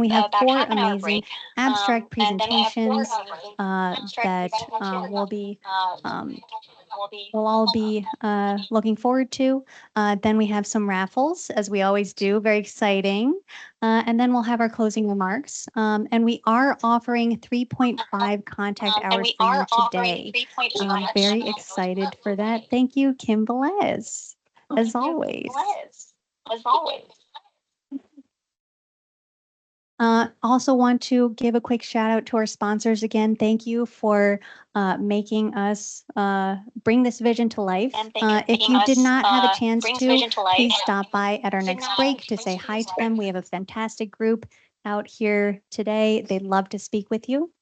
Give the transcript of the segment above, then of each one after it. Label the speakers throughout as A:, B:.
A: we have 4 amazing abstract presentations that we'll all be looking forward to. Then we have some raffles, as we always do, very exciting. And then we'll have our closing remarks. And we are offering 3.5 contact hours for you today. I'm very excited for that. Thank you, Kim Velez, as always. Also want to give a quick shout out to our sponsors again. Thank you for making us bring this vision to life. If you did not have a chance to, please stop by at our next break to say hi to them. We have a fantastic group out here today. They'd love to speak with you.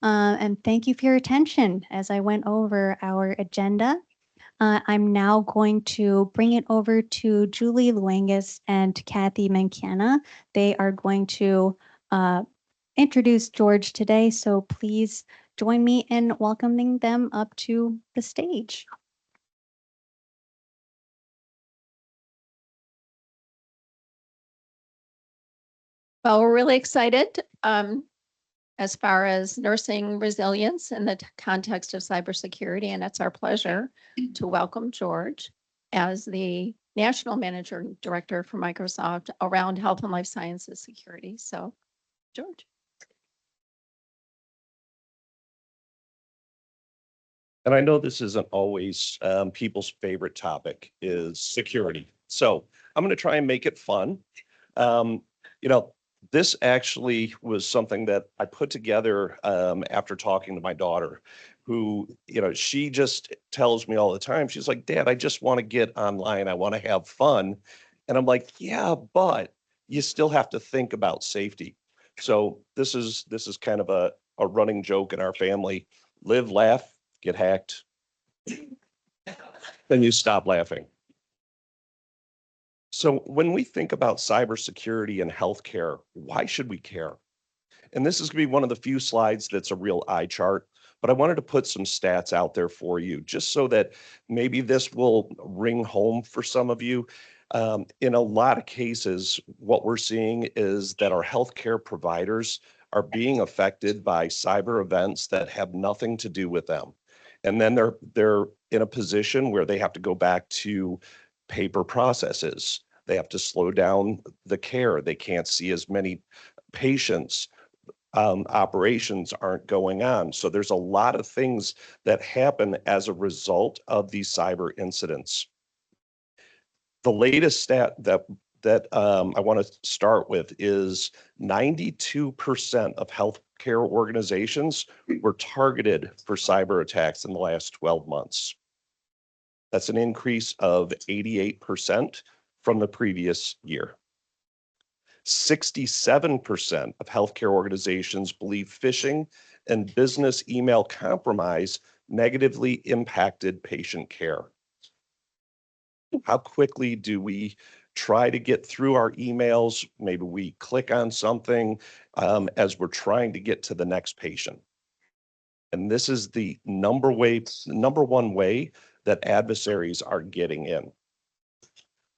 A: And thank you for your attention as I went over our agenda. I'm now going to bring it over to Julie Luengas and Kathy Mancana. They are going to introduce George today, so please join me in welcoming them up to the stage.
B: Well, we're really excited as far as nursing resilience in the context of cybersecurity, and it's our pleasure to welcome George as the National Manager and Director for Microsoft around health and life sciences security. So, George.
C: And I know this isn't always people's favorite topic is security. So I'm going to try and make it fun. This actually was something that I put together after talking to my daughter, who, she just tells me all the time. She's like, Dad, I just want to get online. I want to have fun. And I'm like, yeah, but you still have to think about safety. So this is kind of a running joke in our family. Live, laugh, get hacked. Then you stop laughing. So when we think about cybersecurity and healthcare, why should we care? And this is going to be one of the few slides that's a real eye chart, but I wanted to put some stats out there for you, just so that maybe this will ring home for some of you. In a lot of cases, what we're seeing is that our healthcare providers are being affected by cyber events that have nothing to do with them. And then they're in a position where they have to go back to paper processes. They have to slow down the care. They can't see as many patients. Operations aren't going on. So there's a lot of things that happen as a result of these cyber incidents. The latest stat that I want to start with is 92% of healthcare organizations were targeted for cyber attacks in the last 12 months. That's an increase of 88% from the previous year. 67% of healthcare organizations believe phishing and business email compromise negatively impacted patient care. How quickly do we try to get through our emails? Maybe we click on something as we're trying to get to the next patient. And this is the number one way that adversaries are getting in.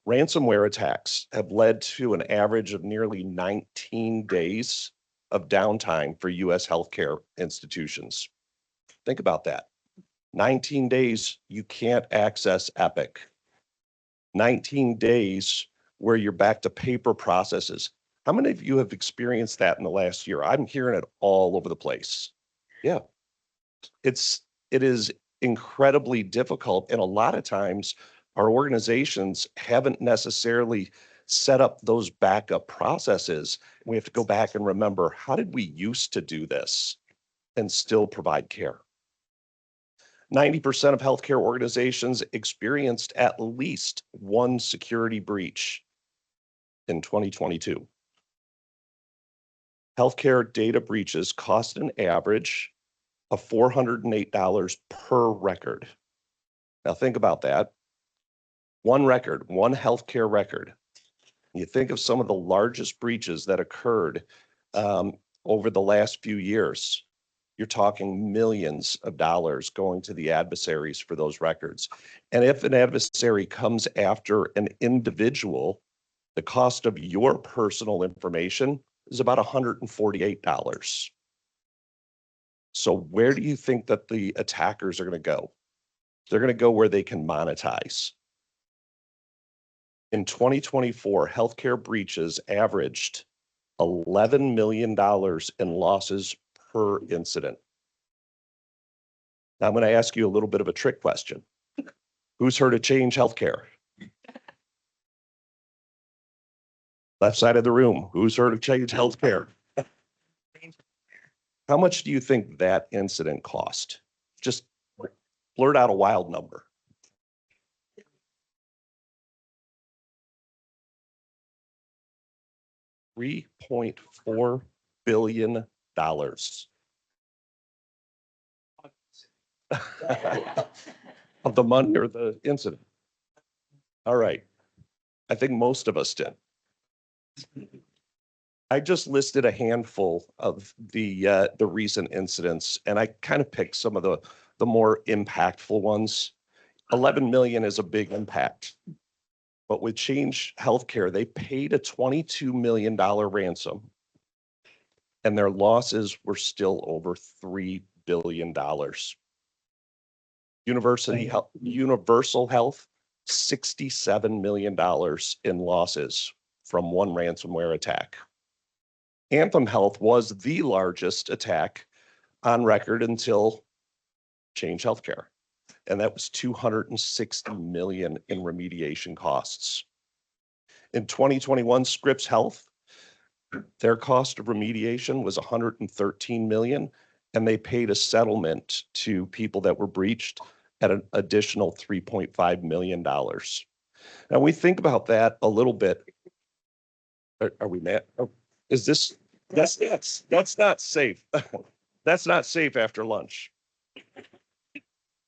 C: Ransomware attacks have led to an average of nearly 19 days of downtime for U.S. healthcare institutions. Think about that. 19 days you can't access Epic. 19 days where you're back to paper processes. How many of you have experienced that in the last year? I'm hearing it all over the place. Yeah, it is incredibly difficult. And a lot of times our organizations haven't necessarily set up those backup processes. We have to go back and remember, how did we used to do this and still provide care? 90% of healthcare organizations experienced at least one security breach in 2022. Healthcare data breaches cost an average of $408 per record. Now think about that. One record, one healthcare record. You think of some of the largest breaches that occurred over the last few years. You're talking millions of dollars going to the adversaries for those records. And if an adversary comes after an individual, the cost of your personal information is about $148. So where do you think that the attackers are going to go? They're going to go where they can monetize. In 2024, healthcare breaches averaged $11 million in losses per incident. Now I'm going to ask you a little bit of a trick question. Who's heard of Change Healthcare? Left side of the room. Who's heard of Change Healthcare? How much do you think that incident cost? Just blurt out a wild number. $3.4 billion. Of the money or the incident? All right. I think most of us did. I just listed a handful of the recent incidents, and I kind of picked some of the more impactful ones. 11 million is a big impact, but with Change Healthcare, they paid a $22 million ransom, and their losses were still over $3 billion. Universal Health, $67 million in losses from one ransomware attack. Anthem Health was the largest attack on record until Change Healthcare, and that was $260 million in remediation costs. In 2021, Scripps Health, their cost of remediation was $113 million, and they paid a settlement to people that were breached at an additional $3.5 million. Now we think about that a little bit. Are we mad? Oh, is this, that's not safe. That's not safe after lunch.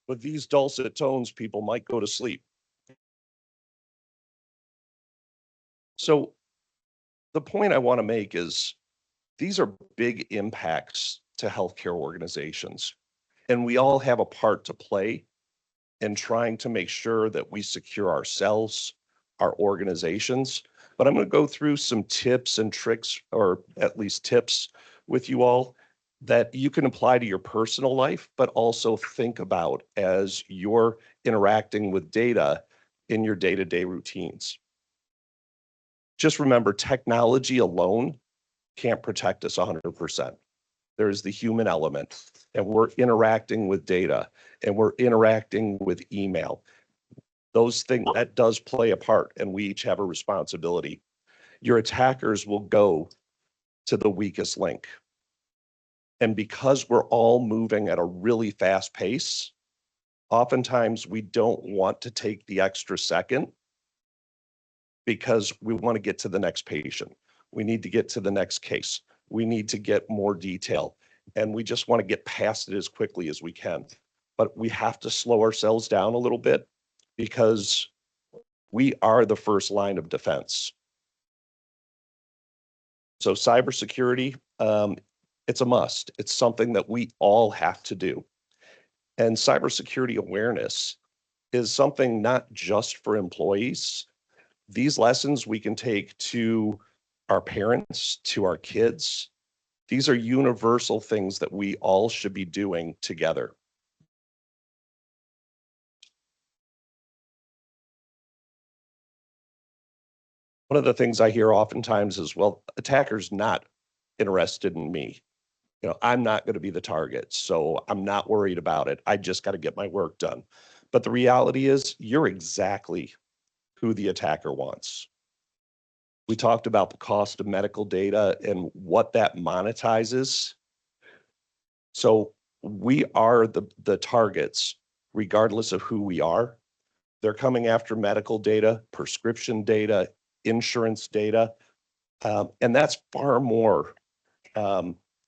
C: With these dulcet tones, people might go to sleep. So the point I want to make is these are big impacts to healthcare organizations, and we all have a part to play in trying to make sure that we secure ourselves, our organizations. But I'm going to go through some tips and tricks, or at least tips with you all that you can apply to your personal life, but also think about as you're interacting with data in your day-to-day routines. Just remember, technology alone can't protect us 100%. There's the human element, and we're interacting with data, and we're interacting with email. Those things, that does play a part, and we each have a responsibility. Your attackers will go to the weakest link. And because we're all moving at a really fast pace, oftentimes we don't want to take the extra second because we want to get to the next patient. We need to get to the next case. We need to get more detail, and we just want to get past it as quickly as we can. But we have to slow ourselves down a little bit because we are the first line of defense. So cybersecurity, it's a must. It's something that we all have to do. And cybersecurity awareness is something not just for employees. These lessons we can take to our parents, to our kids. These are universal things that we all should be doing together. One of the things I hear oftentimes is, well, attackers not interested in me. You know, I'm not going to be the target, so I'm not worried about it. I just got to get my work done. But the reality is you're exactly who the attacker wants. We talked about the cost of medical data and what that monetizes. So we are the targets, regardless of who we are. They're coming after medical data, prescription data, insurance data, and that's far more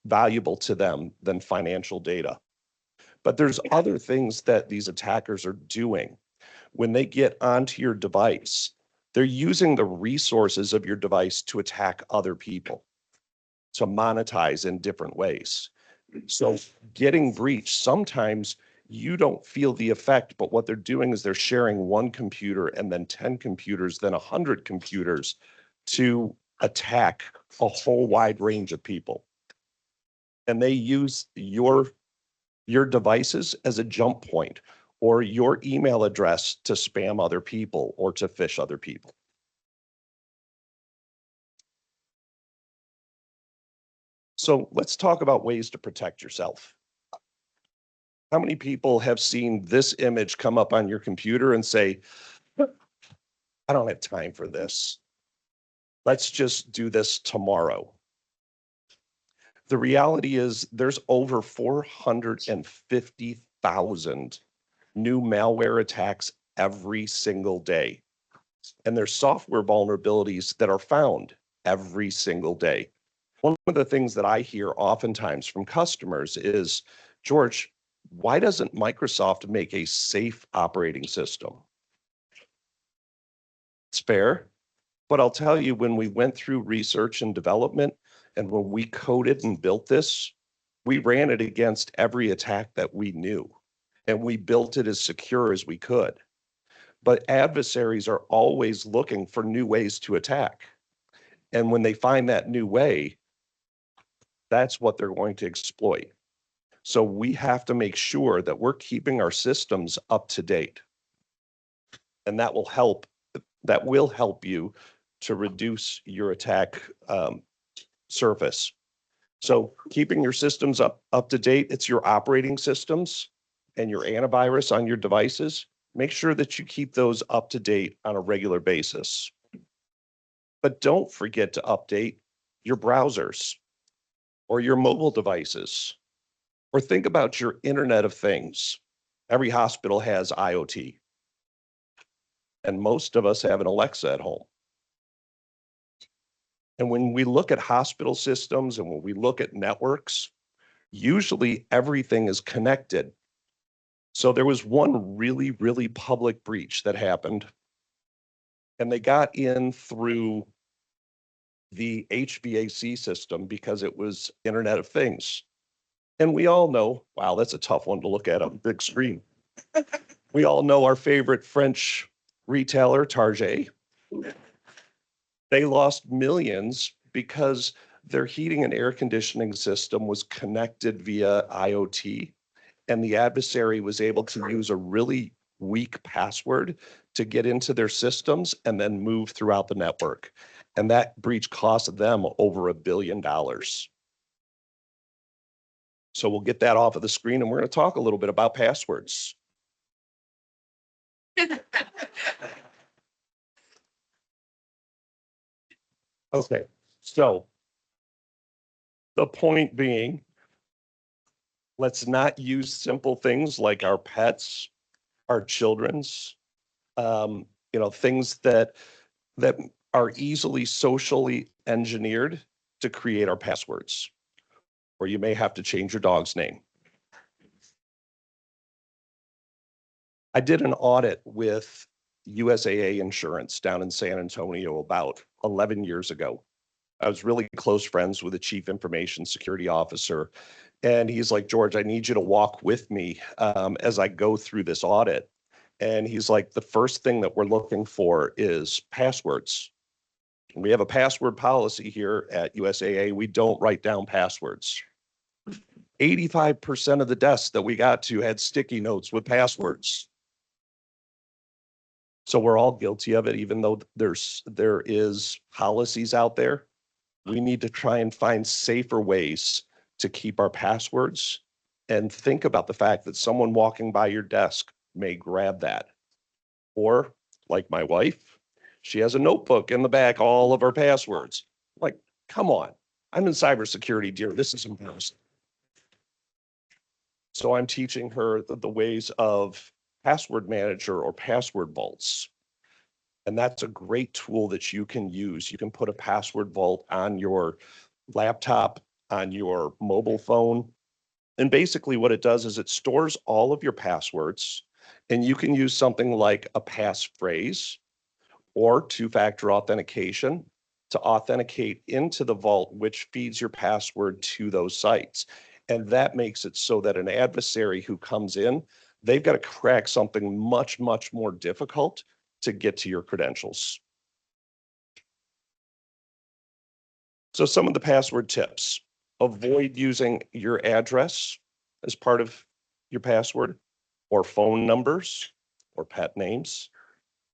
C: valuable to them than financial data. But there's other things that these attackers are doing. When they get onto your device, they're using the resources of your device to attack other people, to monetize in different ways. So getting breached, sometimes you don't feel the effect, but what they're doing is they're sharing one computer and then 10 computers, then 100 computers to attack a whole wide range of people. And they use your devices as a jump point or your email address to spam other people or to phish other people. So let's talk about ways to protect yourself. How many people have seen this image come up on your computer and say, I don't have time for this. Let's just do this tomorrow. The reality is there's over 450,000 new malware attacks every single day. And there's software vulnerabilities that are found every single day. One of the things that I hear oftentimes from customers is, George, why doesn't Microsoft make a safe operating system? It's fair, but I'll tell you, when we went through research and development and when we coded and built this, we ran it against every attack that we knew, and we built it as secure as we could. But adversaries are always looking for new ways to attack. And when they find that new way, that's what they're going to exploit. So we have to make sure that we're keeping our systems up to date. And that will help you to reduce your attack surface. So keeping your systems up to date, it's your operating systems and your antivirus on your devices. Make sure that you keep those up to date on a regular basis. But don't forget to update your browsers or your mobile devices, or think about your Internet of Things. Every hospital has IoT, and most of us have an Alexa at home. And when we look at hospital systems and when we look at networks, usually everything is connected. So there was one really, really public breach that happened, and they got in through the HVAC system because it was Internet of Things. And we all know, wow, that's a tough one to look at on a big screen. We all know our favorite French retailer, Target. They lost millions because their heating and air conditioning system was connected via IoT, and the adversary was able to use a really weak password to get into their systems and then move throughout the network. And that breach cost them over $1 billion. So we'll get that off of the screen, and we're going to talk a little bit about passwords. Okay, so the point being, let's not use simple things like our pets, our children's, things that are easily socially engineered to create our passwords. Or you may have to change your dog's name. I did an audit with USAA Insurance down in San Antonio about 11 years ago. I was really close friends with the chief information security officer. And he's like, George, I need you to walk with me as I go through this audit. And he's like, the first thing that we're looking for is passwords. We have a password policy here at USAA. We don't write down passwords. 85% of the desks that we got to had sticky notes with passwords. So we're all guilty of it, even though there is policies out there. We need to try and find safer ways to keep our passwords, and think about the fact that someone walking by your desk may grab that. Or like my wife, she has a notebook in the back, all of her passwords. Like, come on, I'm in cybersecurity, dear. This is embarrassing. So I'm teaching her the ways of password manager or password vaults. And that's a great tool that you can use. You can put a password vault on your laptop, on your mobile phone. And basically what it does is it stores all of your passwords, and you can use something like a passphrase or two-factor authentication to authenticate into the vault, which feeds your password to those sites. And that makes it so that an adversary who comes in, they've got to crack something much, much more difficult to get to your credentials. So some of the password tips: avoid using your address as part of your password, or phone numbers, or pet names,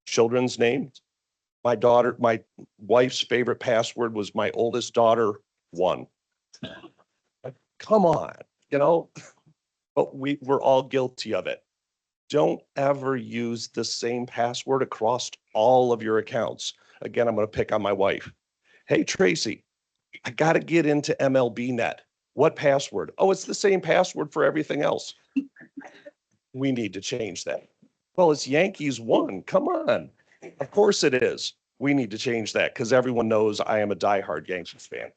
C: children's names. My wife's favorite password was my oldest daughter 1. Come on, you know, but we're all guilty of it. Don't ever use the same password across all of your accounts. Again, I'm going to pick on my wife. Hey, Tracy, I got to get into MLB Net. What password? Oh, it's the same password for everything else. We need to change that. Well, it's Yankees 1. Come on. Of course it is. We need to change that because everyone knows I am a diehard Yankees fan.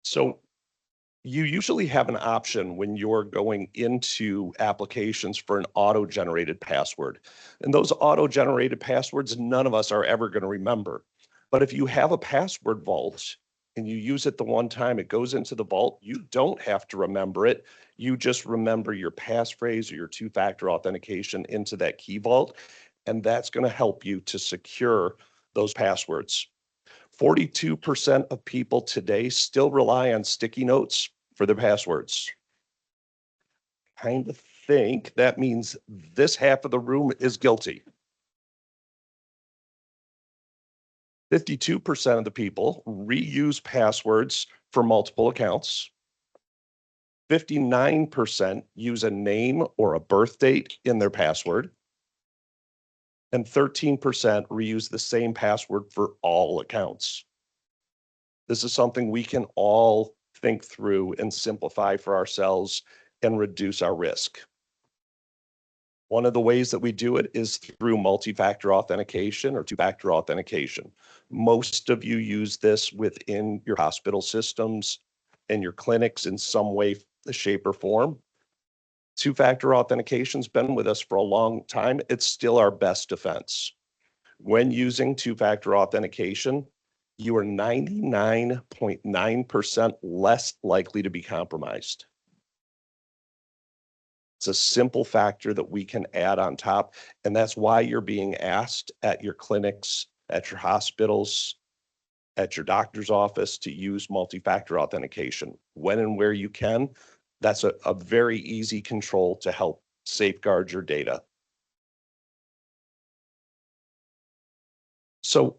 C: So you usually have an option when you're going into applications for an auto-generated password. And those auto-generated passwords, none of us are ever going to remember. But if you have a password vault and you use it the one time, it goes into the vault, you don't have to remember it. You just remember your passphrase or your two-factor authentication into that key vault, and that's going to help you to secure those passwords. 42% of people today still rely on sticky notes for their passwords. Kind of think that means this half of the room is guilty. 52% of the people reuse passwords for multiple accounts. 59% use a name or a birth date in their password. And 13% reuse the same password for all accounts. This is something we can all think through and simplify for ourselves and reduce our risk. One of the ways that we do it is through multi-factor authentication or two-factor authentication. Most of you use this within your hospital systems and your clinics in some way, shape, or form. Two-factor authentication's been with us for a long time. It's still our best defense. When using two-factor authentication, you are 99.9% less likely to be compromised. It's a simple factor that we can add on top, and that's why you're being asked at your clinics, at your hospitals, at your doctor's office to use multi-factor authentication. When and where you can, that's a very easy control to help safeguard your data. So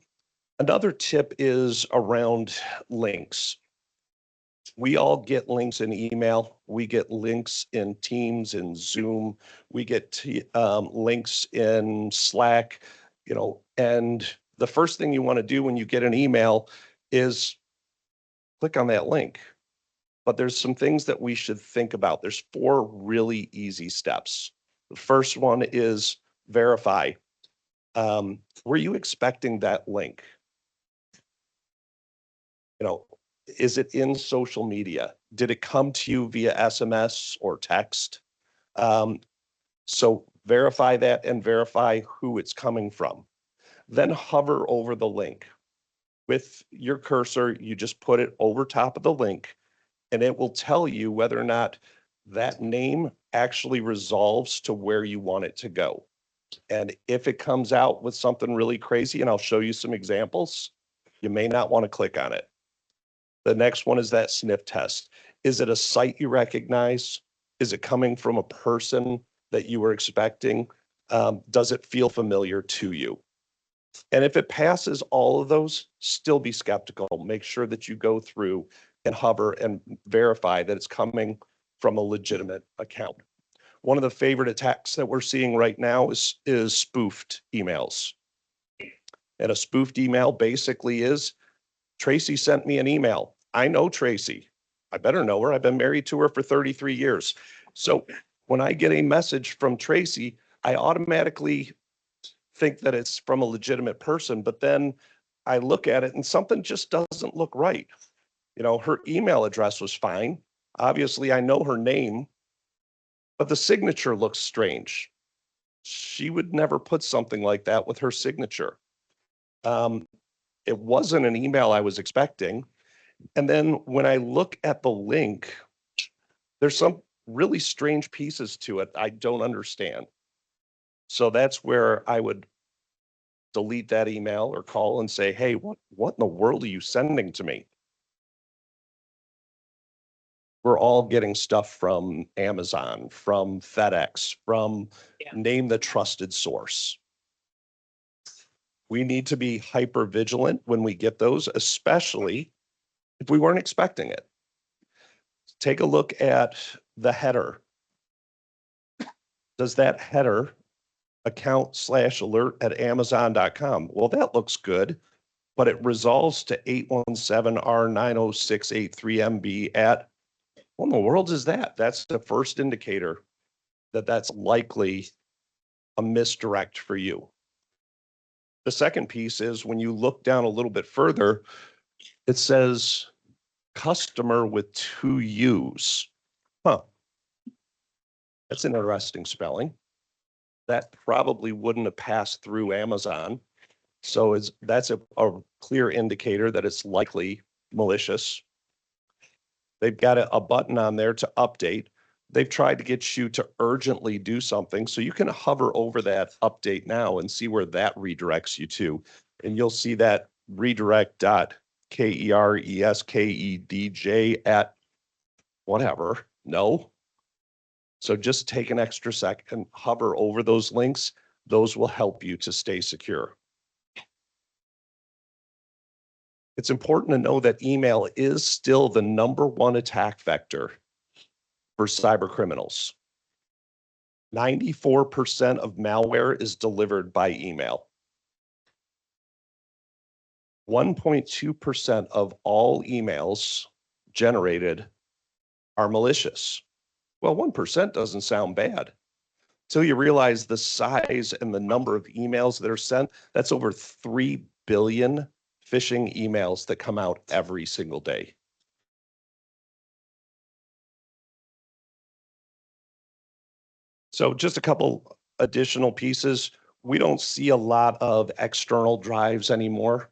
C: another tip is around links. We all get links in email. We get links in Teams and Zoom. We get links in Slack, and the first thing you want to do when you get an email is click on that link. But there's some things that we should think about. There's 4 really easy steps. The first one is verify. Were you expecting that link? Is it in social media? Did it come to you via SMS or text? So verify that and verify who it's coming from. Then hover over the link. With your cursor, you just put it over top of the link, and it will tell you whether or not that name actually resolves to where you want it to go. And if it comes out with something really crazy, and I'll show you some examples, you may not want to click on it. The next one is that sniff test. Is it a site you recognize? Is it coming from a person that you were expecting? Does it feel familiar to you? And if it passes all of those, still be skeptical. Make sure that you go through and hover and verify that it's coming from a legitimate account. One of the favorite attacks that we're seeing right now is spoofed emails. And a spoofed email basically is, Tracy sent me an email. I know Tracy. I better know her. I've been married to her for 33 years. So when I get a message from Tracy, I automatically think that it's from a legitimate person, but then I look at it and something just doesn't look right. Her email address was fine. Obviously, I know her name, but the signature looks strange. She would never put something like that with her signature. It wasn't an email I was expecting. And then when I look at the link, there's some really strange pieces to it I don't understand. So that's where I would delete that email or call and say, hey, what in the world are you sending to me? We're all getting stuff from Amazon, from FedEx, from name the trusted source. We need to be hyper vigilant when we get those, especially if we weren't expecting it. Take a look at the header. Does that header account/alert at amazon.com? Well, that looks good, but it resolves to 817R90683MB at, what in the world is that? That's the first indicator that that's likely a misdirect for you. The second piece is when you look down a little bit further, it says customer with 2 U's. Huh. That's an interesting spelling. That probably wouldn't have passed through Amazon. So that's a clear indicator that it's likely malicious. They've got a button on there to update. They've tried to get you to urgently do something. So you can hover over that update now and see where that redirects you to. And you'll see that redirect.kereskedj at whatever. No. So just take an extra second, hover over those links. Those will help you to stay secure. It's important to know that email is still the #1 attack vector for cyber criminals. 94% of malware is delivered by email. 1.2% of all emails generated are malicious. Well, 1% doesn't sound bad until you realize the size and the number of emails that are sent. That's over 3 billion phishing emails that come out every single day. So just a couple additional pieces. We don't see a lot of external drives anymore,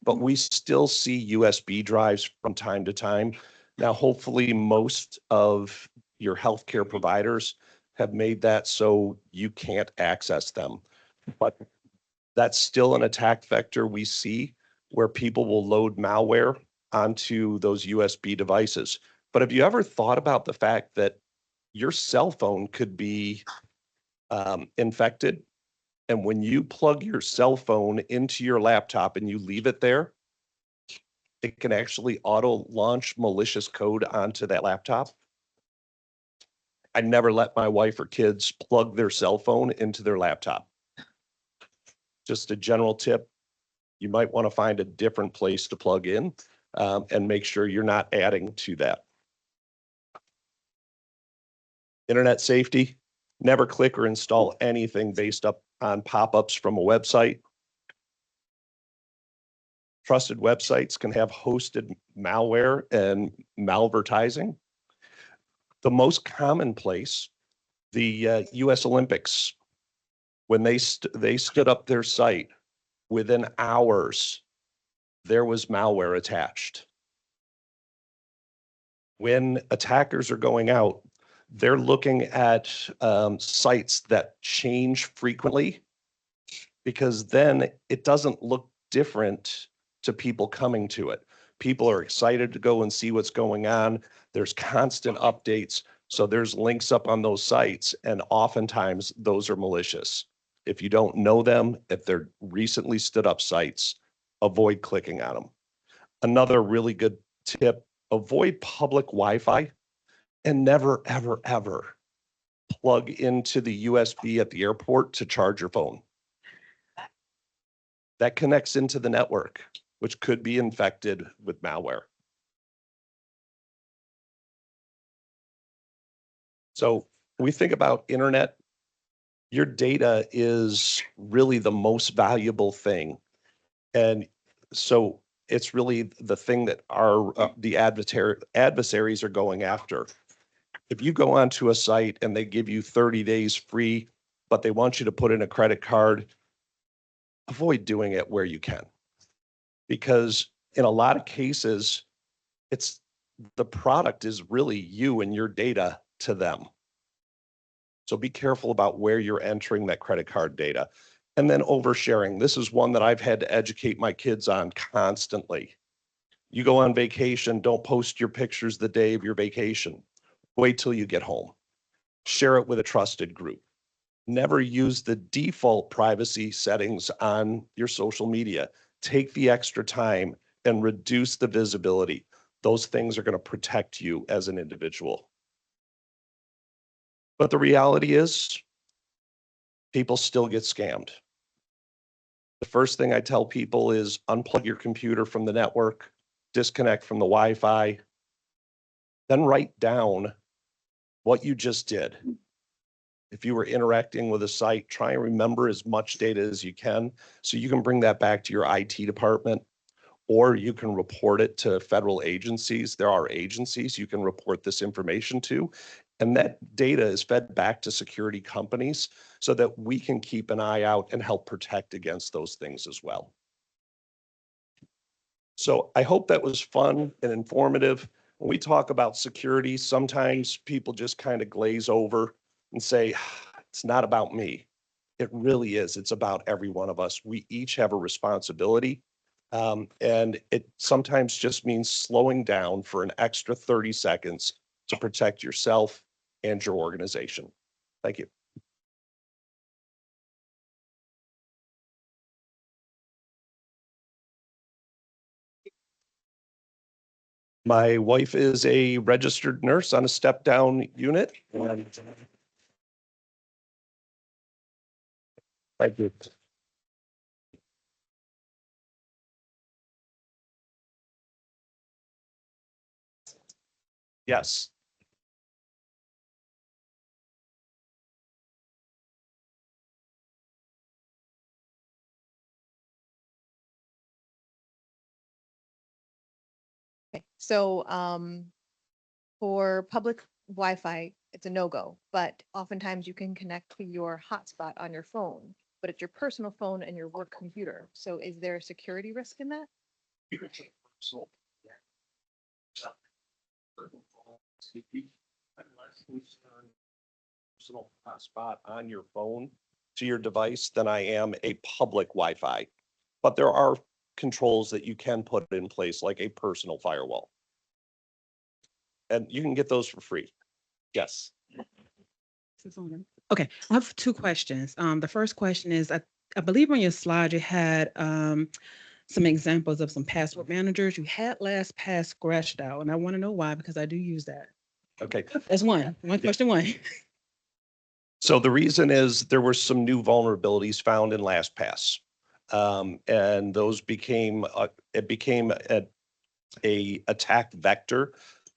C: but we still see USB drives from time to time. Now, hopefully most of your healthcare providers have made that so you can't access them, but that's still an attack vector we see where people will load malware onto those USB devices. But have you ever thought about the fact that your cell phone could be infected? And when you plug your cell phone into your laptop and you leave it there, it can actually auto launch malicious code onto that laptop. I never let my wife or kids plug their cell phone into their laptop. Just a general tip. You might want to find a different place to plug in and make sure you're not adding to that. Internet safety. Never click or install anything based up on pop-ups from a website. Trusted websites can have hosted malware and malvertising. The most common place, the US Olympics, when they stood up their site, within hours, there was malware attached. When attackers are going out, they're looking at sites that change frequently, because then it doesn't look different to people coming to it. People are excited to go and see what's going on. There's constant updates. So there's links up on those sites, and oftentimes those are malicious. If you don't know them, if they're recently stood up sites, avoid clicking on them. Another really good tip, avoid public Wi-Fi, and never, ever, ever plug into the USB at the airport to charge your phone. That connects into the network, which could be infected with malware. So when we think about internet, your data is really the most valuable thing. And so it's really the thing that the adversaries are going after. If you go onto a site and they give you 30 days free, but they want you to put in a credit card, avoid doing it where you can. Because in a lot of cases, the product is really you and your data to them. So be careful about where you're entering that credit card data. And then oversharing. This is one that I've had to educate my kids on constantly. You go on vacation, don't post your pictures the day of your vacation. Wait till you get home. Share it with a trusted group. Never use the default privacy settings on your social media. Take the extra time and reduce the visibility. Those things are going to protect you as an individual. But the reality is, people still get scammed. The first thing I tell people is unplug your computer from the network, disconnect from the Wi-Fi, then write down what you just did. If you were interacting with a site, try and remember as much data as you can so you can bring that back to your IT department, or you can report it to federal agencies. There are agencies you can report this information to, and that data is fed back to security companies so that we can keep an eye out and help protect against those things as well. So I hope that was fun and informative. When we talk about security, sometimes people just kind of glaze over and say, it's not about me. It really is. It's about every one of us. We each have a responsibility. And it sometimes just means slowing down for an extra 30 seconds to protect yourself and your organization. Thank you. My wife is a registered nurse on a step-down unit. Thank you. Yes.
D: Okay, so for public Wi-Fi, it's a no-go, but oftentimes you can connect to your hotspot on your phone, but it's your personal phone and your work computer. So is there a security risk in that?
C: Personal hotspot on your phone to your device than I am a public Wi-Fi. But there are controls that you can put in place, like a personal firewall. And you can get those for free. Yes.
E: Okay, I have two questions. The first question is, I believe on your slide you had some examples of some password managers. You had LastPass scratched out, and I want to know why, because I do use that.
C: Okay.
E: That's one question one.
C: So the reason is there were some new vulnerabilities found in LastPass. And those became, it became a attack vector.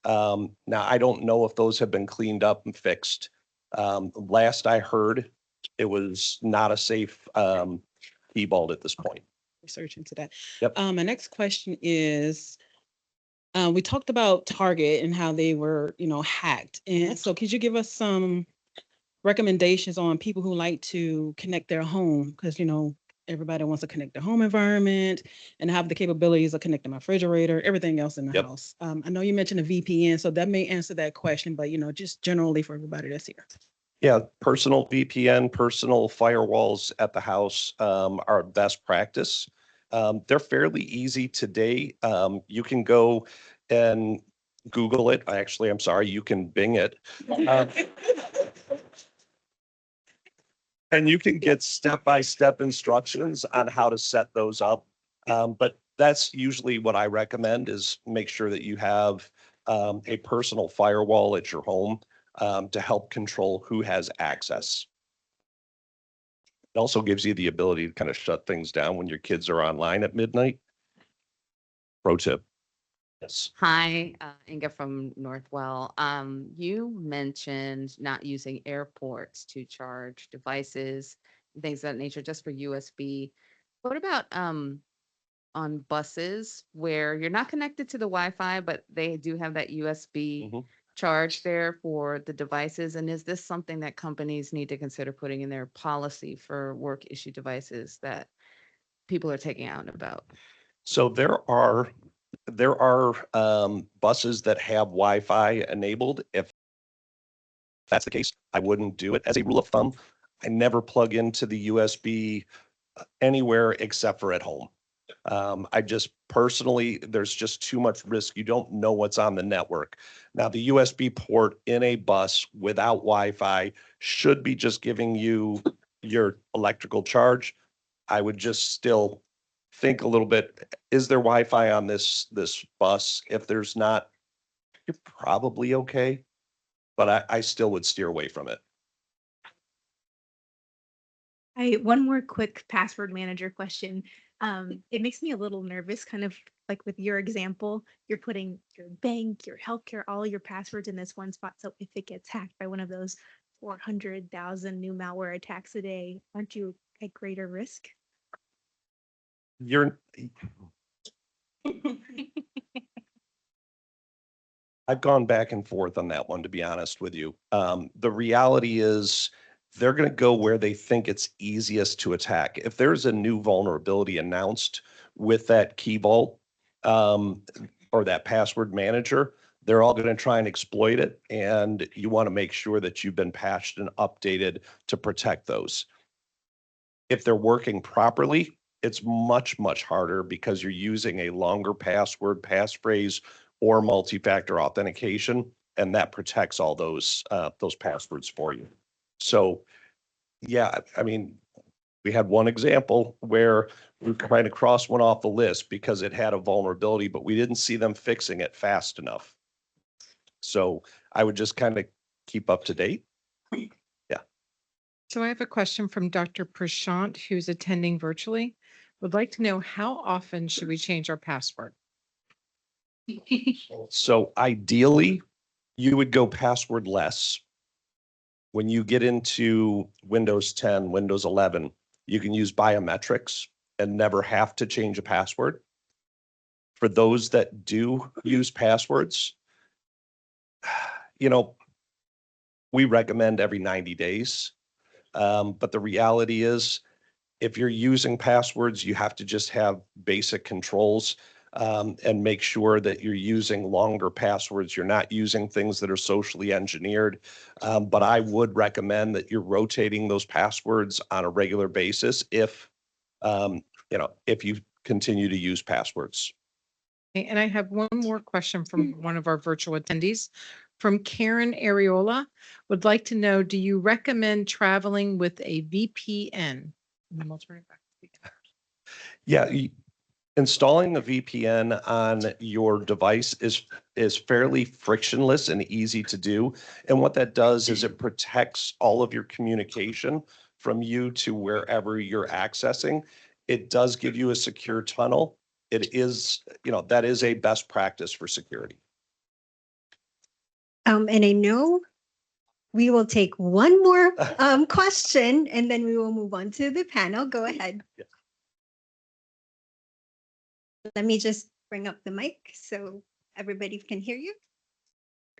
C: Now, I don't know if those have been cleaned up and fixed. Last I heard, it was not a safe key vault at this point.
E: Research into that.
C: Yep.
E: My next question is, we talked about Target and how they were, hacked. And so could you give us some recommendations on people who like to connect their home? Because, everybody wants to connect their home environment and have the capabilities of connecting my refrigerator, everything else in the
C: Yep.
E: house. I know you mentioned a VPN, so that may answer that question, but, just generally for everybody that's here.
C: Yeah, personal VPN, personal firewalls at the house are best practice. They're fairly easy today. You can go and Google it. Actually, I'm sorry, you can Bing it. And you can get step-by-step instructions on how to set those up. But that's usually what I recommend is make sure that you have a personal firewall at your home to help control who has access. It also gives you the ability to kind of shut things down when your kids are online at midnight. Pro tip. Yes.
F: Hi, Inga from Northwell. You mentioned not using airports to charge devices, things of that nature, just for USB. What about on buses where you're not connected to the Wi-Fi, but they do have that USB
C: Mhm.
F: charge there for the devices? And is this something that companies need to consider putting in their policy for work issue devices that people are taking out and about?
C: So there are buses that have Wi-Fi enabled. If that's the case, I wouldn't do it. As a rule of thumb, I never plug into the USB anywhere except for at home. I just personally, there's just too much risk. You don't know what's on the network. Now, the USB port in a bus without Wi-Fi should be just giving you your electrical charge. I would just still think a little bit, is there Wi-Fi on this bus? If there's not, you're probably okay, but I still would steer away from it.
G: One more quick password manager question. It makes me a little nervous, kind of like with your example, you're putting your bank, your healthcare, all your passwords in this one spot. So if it gets hacked by one of those 400,000 new malware attacks a day, aren't you at greater risk?
C: You're I've gone back and forth on that one, to be honest with you. The reality is they're going to go where they think it's easiest to attack. If there's a new vulnerability announced with that key vault or that password manager, they're all going to try and exploit it. And you want to make sure that you've been patched and updated to protect those. If they're working properly, it's much, much harder because you're using a longer password, passphrase, or multi-factor authentication, and that protects all those passwords for you. So, yeah, I mean, we had one example where we were trying to cross one off the list because it had a vulnerability, but we didn't see them fixing it fast enough. So I would just kind of keep up to date. Yeah.
H: So I have a question from Dr. Prashant, who's attending virtually. Would like to know, how often should we change our password?
C: So ideally, you would go password less. When you get into Windows 10, Windows 11, you can use biometrics and never have to change a password. For those that do use passwords, you know, we recommend every 90 days. But the reality is, if you're using passwords, you have to just have basic controls and make sure that you're using longer passwords. You're not using things that are socially engineered. But I would recommend that you're rotating those passwords on a regular basis if, if you continue to use passwords.
H: Okay, and I have one more question from one of our virtual attendees. From Karen Ariola, would like to know, do you recommend traveling with a VPN? And then we'll turn it back to you.
C: Yeah, installing a VPN on your device is fairly frictionless and easy to do. And what that does is it protects all of your communication from you to wherever you're accessing. It does give you a secure tunnel. It is, that is a best practice for security.
I: And I know we will take one more question and then we will move on to the panel. Go ahead.
C: Yes.
I: Let me just bring up the mic so everybody can hear you.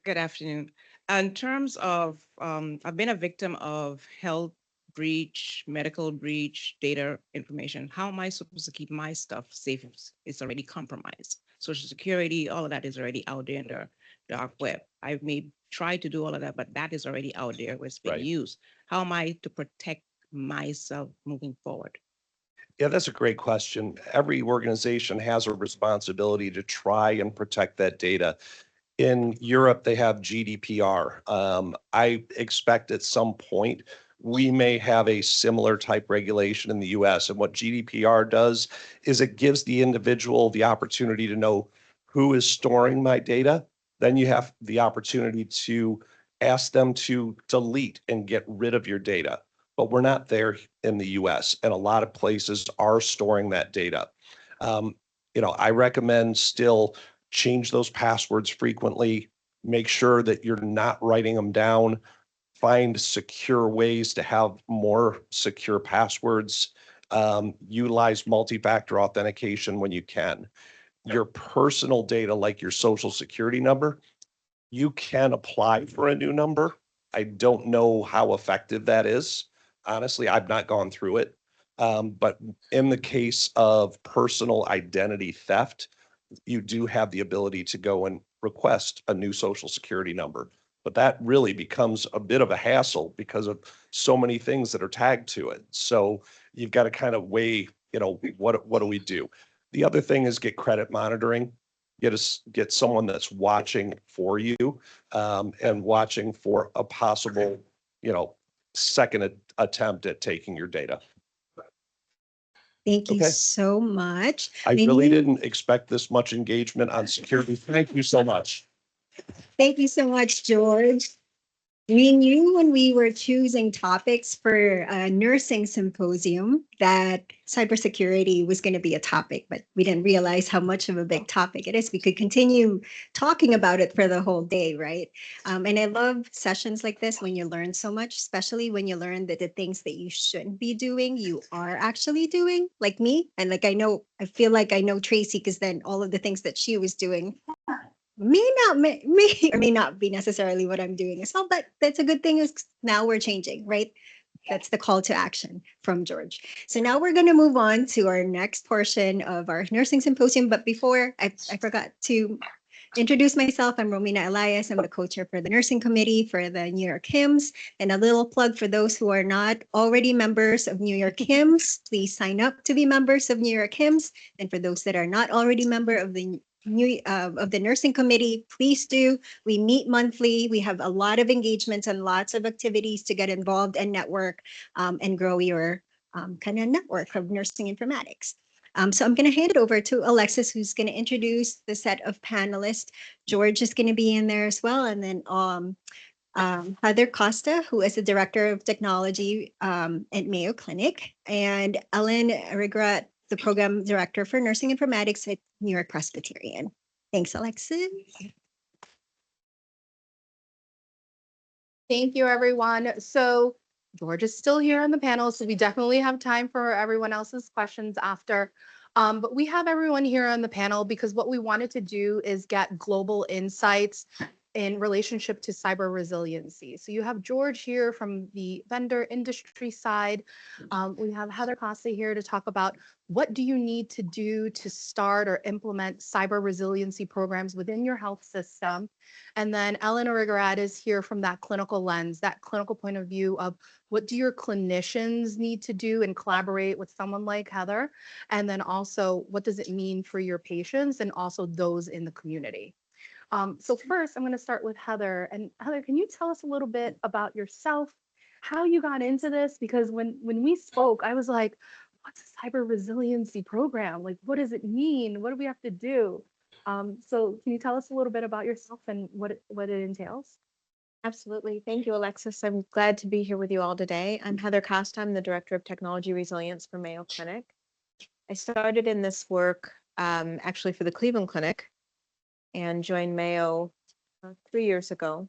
J: Good afternoon. In terms of, I've been a victim of health breach, medical breach, data information. How am I supposed to keep my stuff safe? It's already compromised. Social Security, all of that is already out there in the dark web. I may try to do all of that, but that is already out there where it's being used. How am I to protect myself moving forward?
C: Yeah, that's a great question. Every organization has a responsibility to try and protect that data. In Europe, they have GDPR. I expect at some point we may have a similar type regulation in the US. And what GDPR does is it gives the individual the opportunity to know who is storing my data. Then you have the opportunity to ask them to delete and get rid of your data. But we're not there in the US, and a lot of places are storing that data. I recommend still change those passwords frequently, make sure that you're not writing them down, find secure ways to have more secure passwords, utilize multi-factor authentication when you can. Your personal data, like your social security number, you can apply for a new number. I don't know how effective that is. Honestly, I've not gone through it. But in the case of personal identity theft, you do have the ability to go and request a new social security number. But that really becomes a bit of a hassle because of so many things that are tagged to it. So you've got to kind of weigh, what do we do? The other thing is get credit monitoring. Get someone that's watching for you, and watching for a possible, second attempt at taking your data.
I: Thank you
C: Okay.
I: so much.
C: I
I: We
C: really
I: knew-
C: didn't expect this much engagement on security. Thank you so much.
I: Thank you so much, George. We knew when we were choosing topics for a nursing symposium that cybersecurity was going to be a topic, but we didn't realize how much of a big topic it is. We could continue talking about it for the whole day, right? And I love sessions like this when you learn so much, especially when you learn that the things that you shouldn't be doing, you are actually doing, like me. And like I feel like I know Tracy because then all of the things that she was doing may not be necessarily what I'm doing as well, but that's a good thing is now we're changing, right? That's the call to action from George. So now we're going to move on to our next portion of our nursing symposium. But before I forgot to introduce myself. I'm Romina Elias. I'm the co-chair for the nursing committee for the New York HIMSS. And a little plug for those who are not already members of New York HIMSS, please sign up to be members of New York HIMSS. And for those that are not already member of the nursing committee, please do. We meet monthly. We have a lot of engagements and lots of activities to get involved and network and grow your kind of network of nursing informatics. So I'm going to hand it over to Alexis, who's going to introduce the set of panelists. George is going to be in there as well. And then Heather Costa, who is the Director of Technology at Mayo Clinic, and Ellen Arigorat, the Program Director for Nursing Informatics at New York Presbyterian. Thanks, Alexis.
K: Thank you, everyone. So George is still here on the panel, so we definitely have time for everyone else's questions after. But we have everyone here on the panel because what we wanted to do is get global insights in relationship to cyber resiliency. So you have George here from the vendor industry side. We have Heather Costa here to talk about what do you need to do to start or implement cyber resiliency programs within your health system. And then Ellen Arigorat is here from that clinical lens, that clinical point of view of what do your clinicians need to do and collaborate with someone like Heather? And then also, what does it mean for your patients and also those in the community? So first, I'm going to start with Heather. And Heather, can you tell us a little bit about yourself, how you got into this? Because when we spoke, I was like, what's a cyber resiliency program? Like, what does it mean? What do we have to do? So can you tell us a little bit about yourself and what it entails?
D: Absolutely. Thank you, Alexis. I'm glad to be here with you all today. I'm Heather Costa. I'm the Director of Technology Resilience for Mayo Clinic. I started in this work actually for the Cleveland Clinic and joined Mayo 3 years ago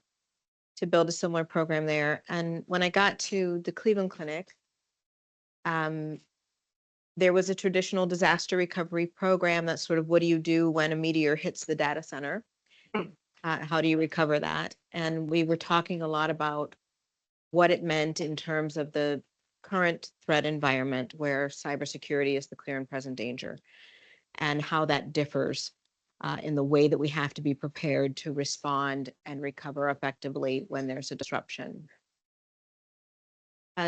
D: to build a similar program there. And when I got to the Cleveland Clinic, there was a traditional disaster recovery program that's sort of what do you do when a meteor hits the data center? How do you recover that? And we were talking a lot about what it meant in terms of the current threat environment where cybersecurity is the clear and present danger and how that differs in the way that we have to be prepared to respond and recover effectively when there's a disruption.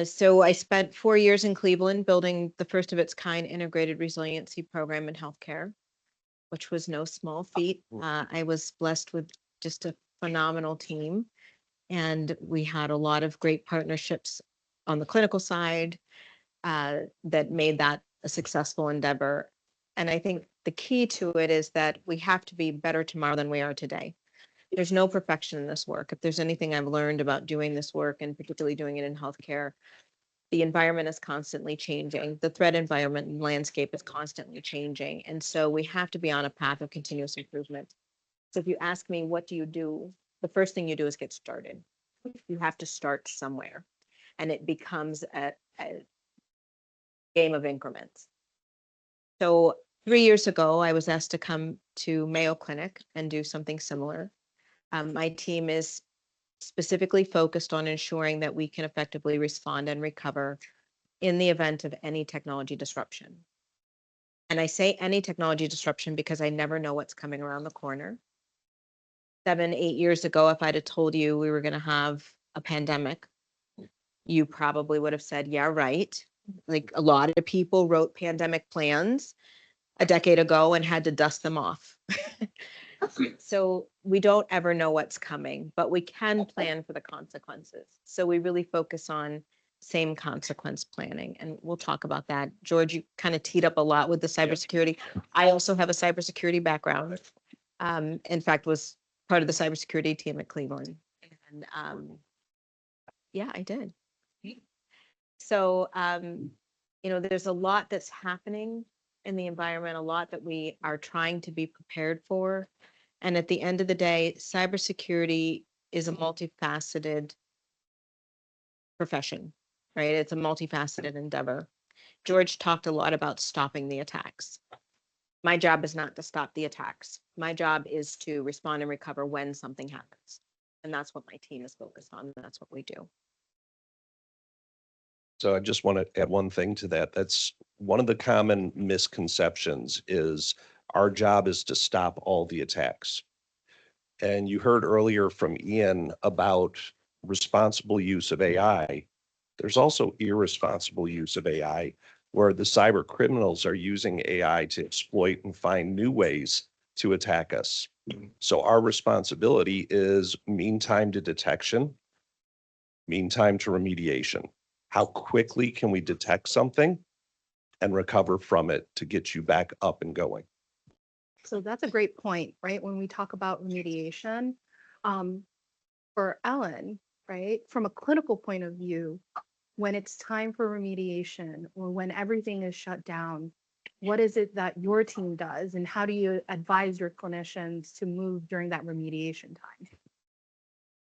D: So I spent 4 years in Cleveland building the first of its kind integrated resiliency program in healthcare, which was no small feat. I was blessed with just a phenomenal team, and we had a lot of great partnerships on the clinical side that made that a successful endeavor. And I think the key to it is that we have to be better tomorrow than we are today. There's no perfection in this work. If there's anything I've learned about doing this work and particularly doing it in healthcare, the environment is constantly changing. The threat environment and landscape is constantly changing. And so we have to be on a path of continuous improvement. So if you ask me, what do you do? The first thing you do is get started. You have to start somewhere. And it becomes a game of increments. So 3 years ago, I was asked to come to Mayo Clinic and do something similar. My team is specifically focused on ensuring that we can effectively respond and recover in the event of any technology disruption. And I say any technology disruption because I never know what's coming around the corner. 7, 8 years ago, if I'd have told you we were going to have a pandemic, you probably would have said, yeah, right.
L: Like a lot of people wrote pandemic plans a decade ago and had to dust them off. So we don't ever know what's coming, but we can plan for the consequences. So we really focus on same consequence planning, and we'll talk about that. George, you kind of teed up a lot with the cybersecurity. I also have a cybersecurity background. In fact, was part of the cybersecurity team at Cleveland. And yeah, I did. So, there's a lot that's happening in the environment, a lot that we are trying to be prepared for. And at the end of the day, cybersecurity is a multifaceted profession, right? It's a multifaceted endeavor. George talked a lot about stopping the attacks. My job is not to stop the attacks. My job is to respond and recover when something happens. And that's what my team is focused on. That's what we do.
C: So I just want to add one thing to that. That's one of the common misconceptions is our job is to stop all the attacks. And you heard earlier from Ian about responsible use of AI. There's also irresponsible use of AI, where the cyber criminals are using AI to exploit and find new ways to attack us. So our responsibility is mean time to detection, mean time to remediation. How quickly can we detect something and recover from it to get you back up and going?
K: So that's a great point, right? When we talk about remediation, for Ellen, right, from a clinical point of view, when it's time for remediation or when everything is shut down, what is it that your team does and how do you advise your clinicians to move during that remediation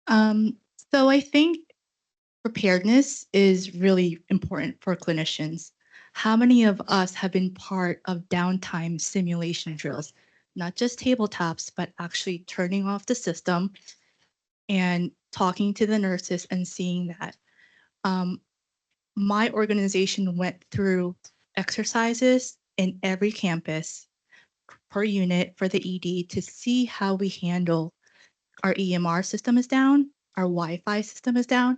K: time?
M: So I think preparedness is really important for clinicians. How many of us have been part of downtime simulation drills? Not just tabletops, but actually turning off the system and talking to the nurses and seeing that. My organization went through exercises in every campus per unit for the ED to see how we handle our EMR system is down, our Wi-Fi system is down,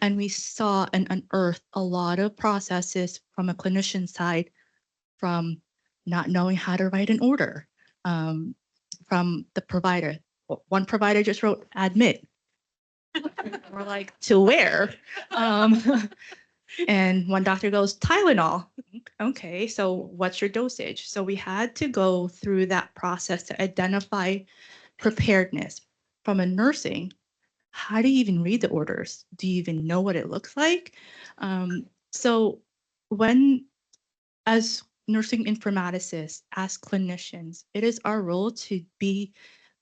M: and we saw and unearthed a lot of processes from a clinician side, from not knowing how to write an order, from the provider. One provider just wrote admit. We're like, to where? And one doctor goes, Tylenol. Okay, so what's your dosage? So we had to go through that process to identify preparedness. From a nursing, how do you even read the orders? Do you even know what it looks like? So when, as nursing informaticists, as clinicians, it is our role to be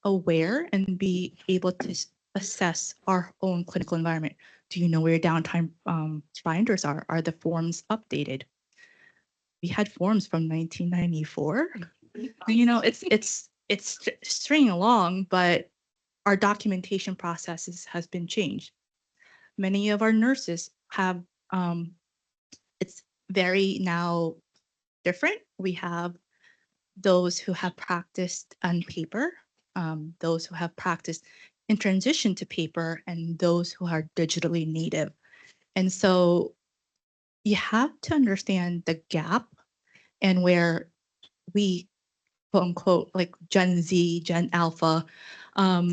M: aware and be able to assess our own clinical environment. Do you know where your downtime binders are? Are the forms updated? We had forms from 1994. It's stringing along, but our documentation processes has been changed. Many of our nurses have, it's very now different. We have those who have practiced on paper, those who have practiced in transition to paper, and those who are digitally native. And so you have to understand the gap and where we, quote unquote, like Gen Z, Gen Alpha,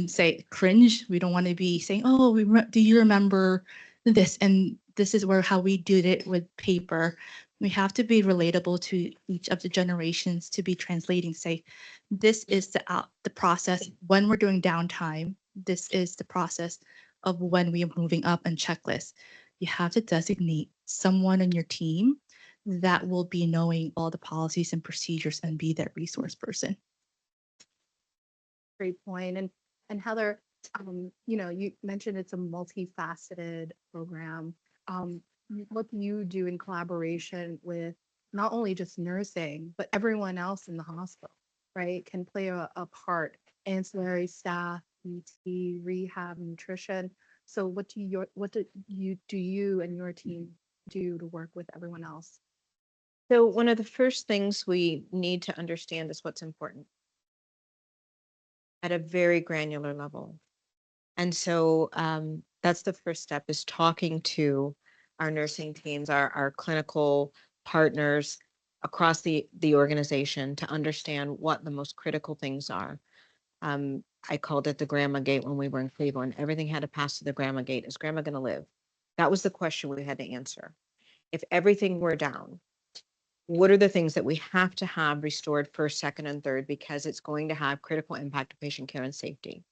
M: say cringe. We don't want to be saying, oh, do you remember this? And this is how we did it with paper. We have to be relatable to each of the generations to be translating, say, this is the process when we're doing downtime. This is the process of when we are moving up and checklists. You have to designate someone in your team that will be knowing all the policies and procedures and be that resource person.
K: Great point. And Heather, you mentioned it's a multifaceted program. What do you do in collaboration with not only just nursing, but everyone else in the hospital, right? Can play a part, ancillary staff, ET, rehab, nutrition. So what do you and your team do to work with everyone else?
L: So one of the first things we need to understand is what's important at a very granular level. And so that's the first step, is talking to our nursing teams, our clinical partners across the organization to understand what the most critical things are. I called it the grandma gate when we were in Cleveland. Everything had to pass through the grandma gate. Is grandma going to live? That was the question we had to answer. If everything were down, what are the things that we have to have restored first, second, and third, because it's going to have critical impact to patient care and safety?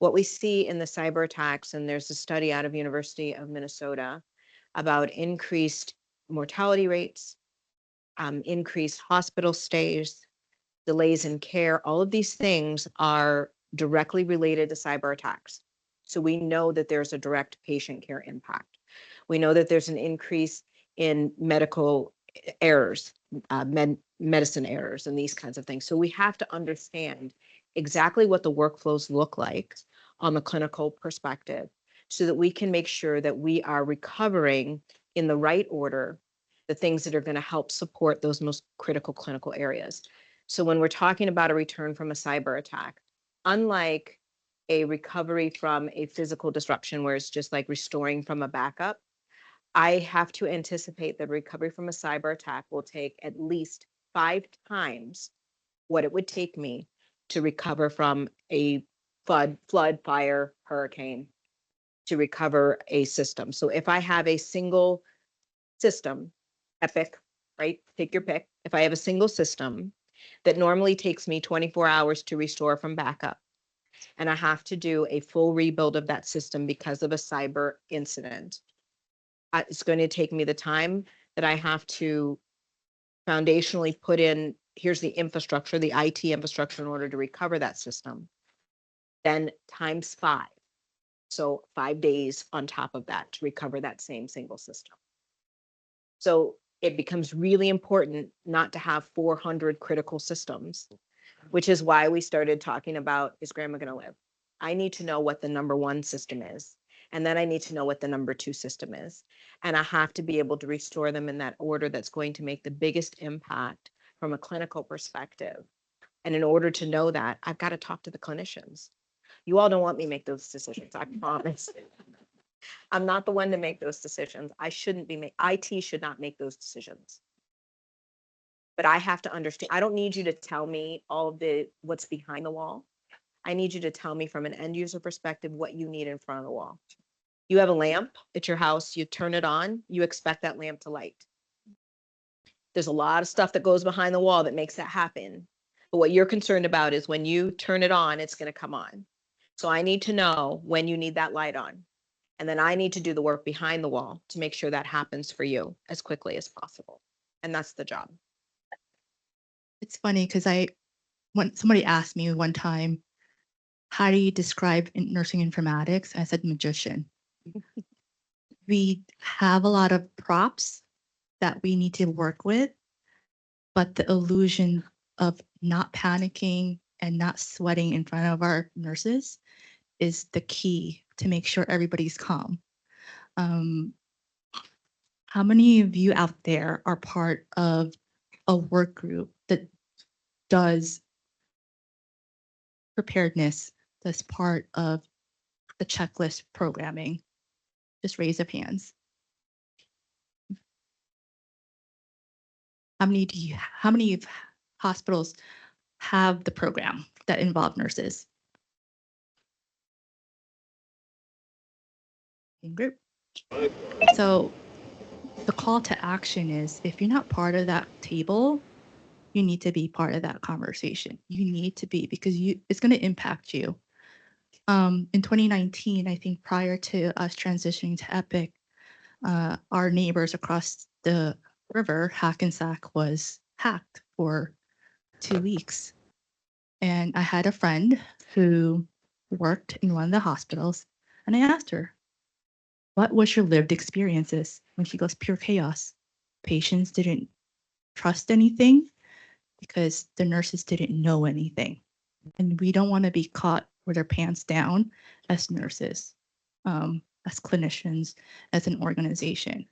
L: What we see in the cyber attacks, and there's a study out of University of Minnesota about increased mortality rates, increased hospital stays, delays in care. All of these things are directly related to cyber attacks. So we know that there's a direct patient care impact. We know that there's an increase in medical errors, medicine errors, and these kinds of things. So we have to understand exactly what the workflows look like on the clinical perspective so that we can make sure that we are recovering in the right order the things that are going to help support those most critical clinical areas. So when we're talking about a return from a cyber attack, unlike a recovery from a physical disruption where it's just like restoring from a backup, I have to anticipate that recovery from a cyber attack will take at least 5 times what it would take me to recover from a flood, fire, hurricane, to recover a system. So if I have a single system, Epic, right? Take your pick. If I have a single system that normally takes me 24 hours to restore from backup, and I have to do a full rebuild of that system because of a cyber incident, it's going to take me the time that I have to foundationally put in, here's the infrastructure, the IT infrastructure in order to recover that system, then times 5. So 5 days on top of that to recover that same single system. So it becomes really important not to have 400 critical systems, which is why we started talking about, is grandma going to live? I need to know what the number 1 system is. And then I need to know what the number 2 system is. And I have to be able to restore them in that order that's going to make the biggest impact from a clinical perspective. And in order to know that, I've got to talk to the clinicians. You all don't want me to make those decisions, I promise. I'm not the one to make those decisions. I shouldn't be IT should not make those decisions. But I have to understand. I don't need you to tell me all of what's behind the wall. I need you to tell me from an end user perspective what you need in front of the wall. You have a lamp at your house, you turn it on, you expect that lamp to light. There's a lot of stuff that goes behind the wall that makes that happen. But what you're concerned about is when you turn it on, it's going to come on. So I need to know when you need that light on. And then I need to do the work behind the wall to make sure that happens for you as quickly as possible. And that's the job.
M: It's funny because when somebody asked me one time, how do you describe nursing informatics? I said magician. We have a lot of props that we need to work with, but the illusion of not panicking and not sweating in front of our nurses is the key to make sure everybody's calm. How many of you out there are part of a work group that does preparedness, that's part of the checklist programming? Just raise of hands. How many of hospitals have the program that involve nurses? In group. So the call to action is, if you're not part of that table, you need to be part of that conversation. You need to be, because it's going to impact you. In 2019, I think prior to us transitioning to Epic, our neighbors across the river, Hackensack, was hacked for 2 weeks. And I had a friend who worked in one of the hospitals, and I asked her, what was your lived experiences? When she goes, pure chaos. Patients didn't trust anything because the nurses didn't know anything. And we don't want to be caught with our pants down as nurses, as clinicians, as an organization.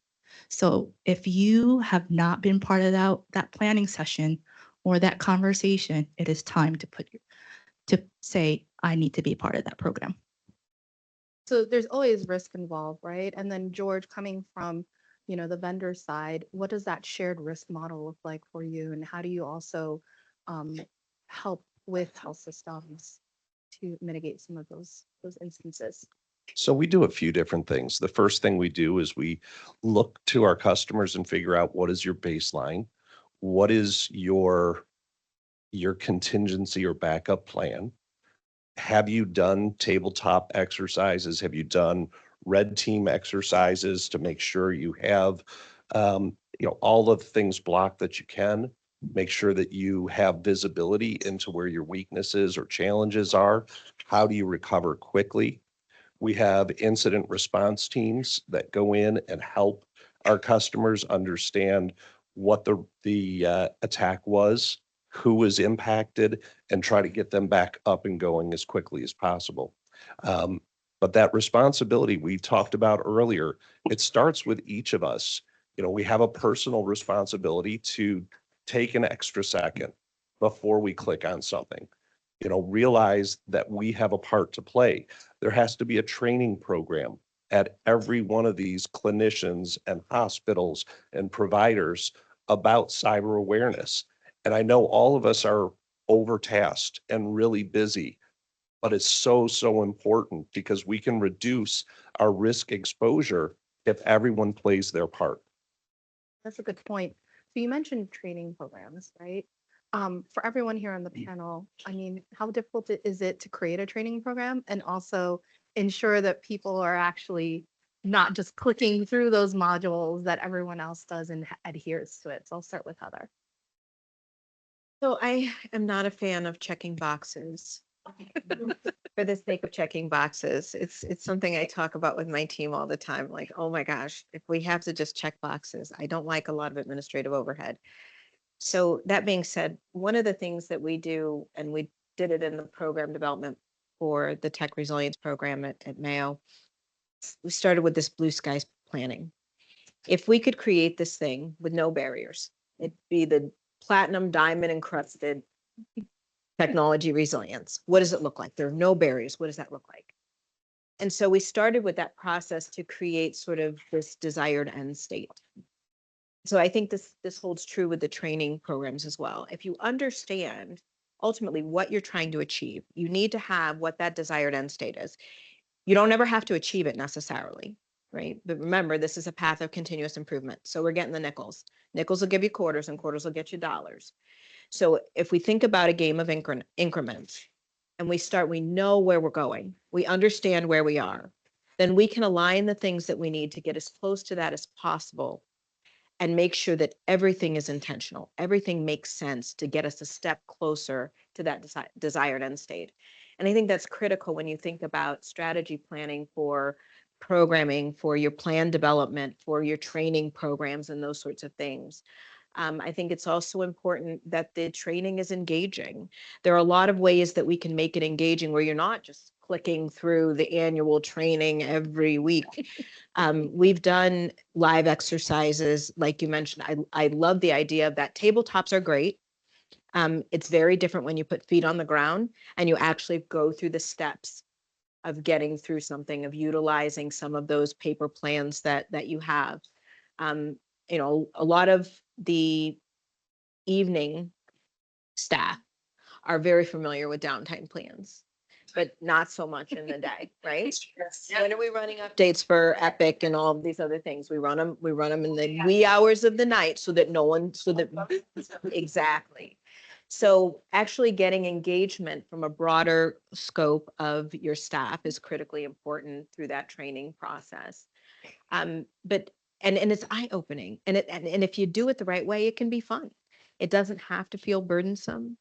M: So if you have not been part of that planning session or that conversation, it is time to say, I need to be part of that program.
K: So there's always risk involved, right? And then George, coming from, the vendor side, what does that shared risk model look like for you? And how do you also help with health systems to mitigate some of those instances?
C: So we do a few different things. The first thing we do is we look to our customers and figure out what is your baseline, what is your contingency or backup plan. Have you done tabletop exercises? Have you done red team exercises to make sure you have, all of the things blocked that you can? Make sure that you have visibility into where your weaknesses or challenges are. How do you recover quickly? We have incident response teams that go in and help our customers understand what the attack was, who was impacted, and try to get them back up and going as quickly as possible. But that responsibility we talked about earlier, it starts with each of us. We have a personal responsibility to take an extra second before we click on something. Realize that we have a part to play. There has to be a training program at every one of these clinicians and hospitals and providers about cyber awareness. And I know all of us are overtasked and really busy, but it's so, so important because we can reduce our risk exposure if everyone plays their part.
K: That's a good point. So you mentioned training programs, right? For everyone here on the panel, I mean, how difficult is it to create a training program and also ensure that people are actually not just clicking through those modules that everyone else does and adheres to it? So I'll start with Heather.
L: So I am not a fan of checking boxes for the sake of checking boxes. It's something I talk about with my team all the time. Like, oh my gosh, if we have to just check boxes, I don't like a lot of administrative overhead. So that being said, one of the things that we do, and we did it in the program development for the tech resilience program at Mayo, we started with this blue skies planning. If we could create this thing with no barriers, it'd be the platinum diamond encrusted technology resilience. What does it look like? There are no barriers. What does that look like? And so we started with that process to create sort of this desired end state. So I think this holds true with the training programs as well. If you understand ultimately what you're trying to achieve, you need to have what that desired end state is. You don't ever have to achieve it necessarily, right? But remember, this is a path of continuous improvement. So we're getting the nickels. Nickels will give you quarters and quarters will get you dollars. So if we think about a game of increments and we know where we're going, we understand where we are, then we can align the things that we need to get as close to that as possible and make sure that everything is intentional. Everything makes sense to get us a step closer to that desired end state. And I think that's critical when you think about strategy planning for programming, for your plan development, for your training programs and those sorts of things. I think it's also important that the training is engaging. There are a lot of ways that we can make it engaging where you're not just clicking through the annual training every week. We've done live exercises, like you mentioned. I love the idea of that. Tabletops are great. It's very different when you put feet on the ground and you actually go through the steps of getting through something, of utilizing some of those paper plans that you have. A lot of the evening staff are very familiar with downtime plans, but not so much in the day, right? Yes. When are we running updates for Epic and all of these other things? We run them in the wee hours of the night so that exactly. So actually getting engagement from a broader scope of your staff is critically important through that training process. But it's eye-opening, and if you do it the right way, it can be fun. It doesn't have to feel burdensome.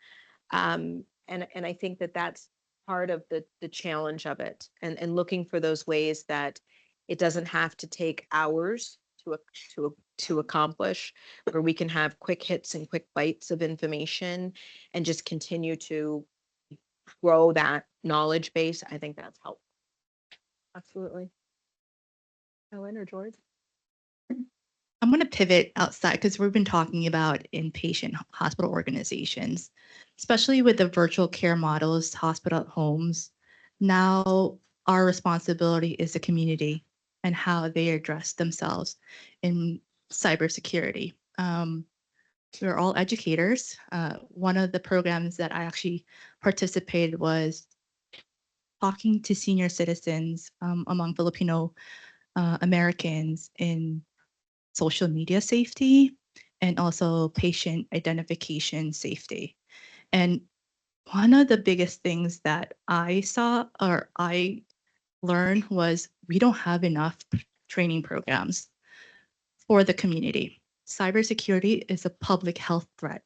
L: And I think that's part of the challenge of it, and looking for those ways that it doesn't have to take hours to accomplish, where we can have quick hits and quick bites of information and just continue to grow that knowledge base. I think that's helpful.
K: Absolutely. Ellen or George?
M: I'm going to pivot outside because we've been talking about inpatient hospital organizations, especially with the virtual care models, hospital at homes. Now, our responsibility is the community and how they address themselves in cybersecurity. We're all educators. One of the programs that I actually participated was talking to senior citizens among Filipino Americans in social media safety and also patient identification safety. And one of the biggest things that I saw or I learned was we don't have enough training programs for the community. Cybersecurity is a public health threat.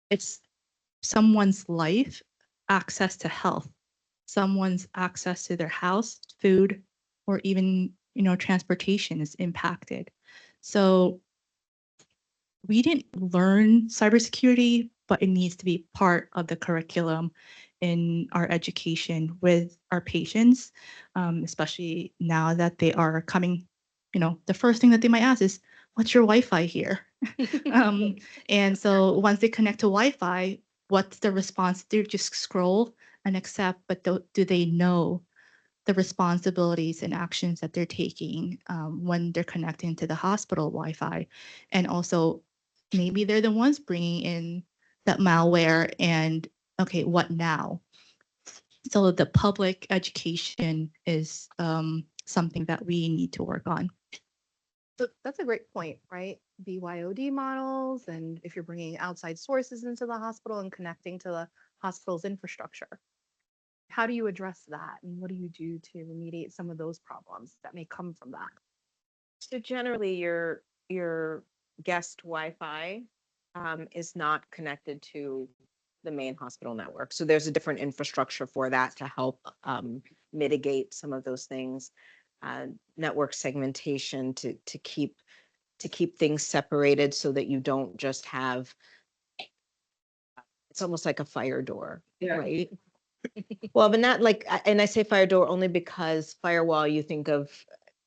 M: It's someone's life, access to health, someone's access to their house, food, or even, transportation is impacted. So we didn't learn cybersecurity, but it needs to be part of the curriculum in our education with our patients, especially now that they are coming, the first thing that they might ask is, what's your Wi-Fi here? And so once they connect to Wi-Fi, what's the response? They just scroll and accept, but do they know the responsibilities and actions that they're taking when they're connecting to the hospital Wi-Fi? And also, maybe they're the ones bringing in that malware and, okay, what now? So the public education is something that we need to work on.
K: So that's a great point, right? BYOD models, and if you're bringing outside sources into the hospital and connecting to the hospital's infrastructure, how do you address that? And what do you do to remediate some of those problems that may come from that?
L: So generally, your guest Wi-Fi is not connected to the main hospital network. So there's a different infrastructure for that to help mitigate some of those things. Network segmentation to keep things separated so that you don't just have. It's almost like a fire door, right? Well, but not like, and I say fire door only because firewall, you think of,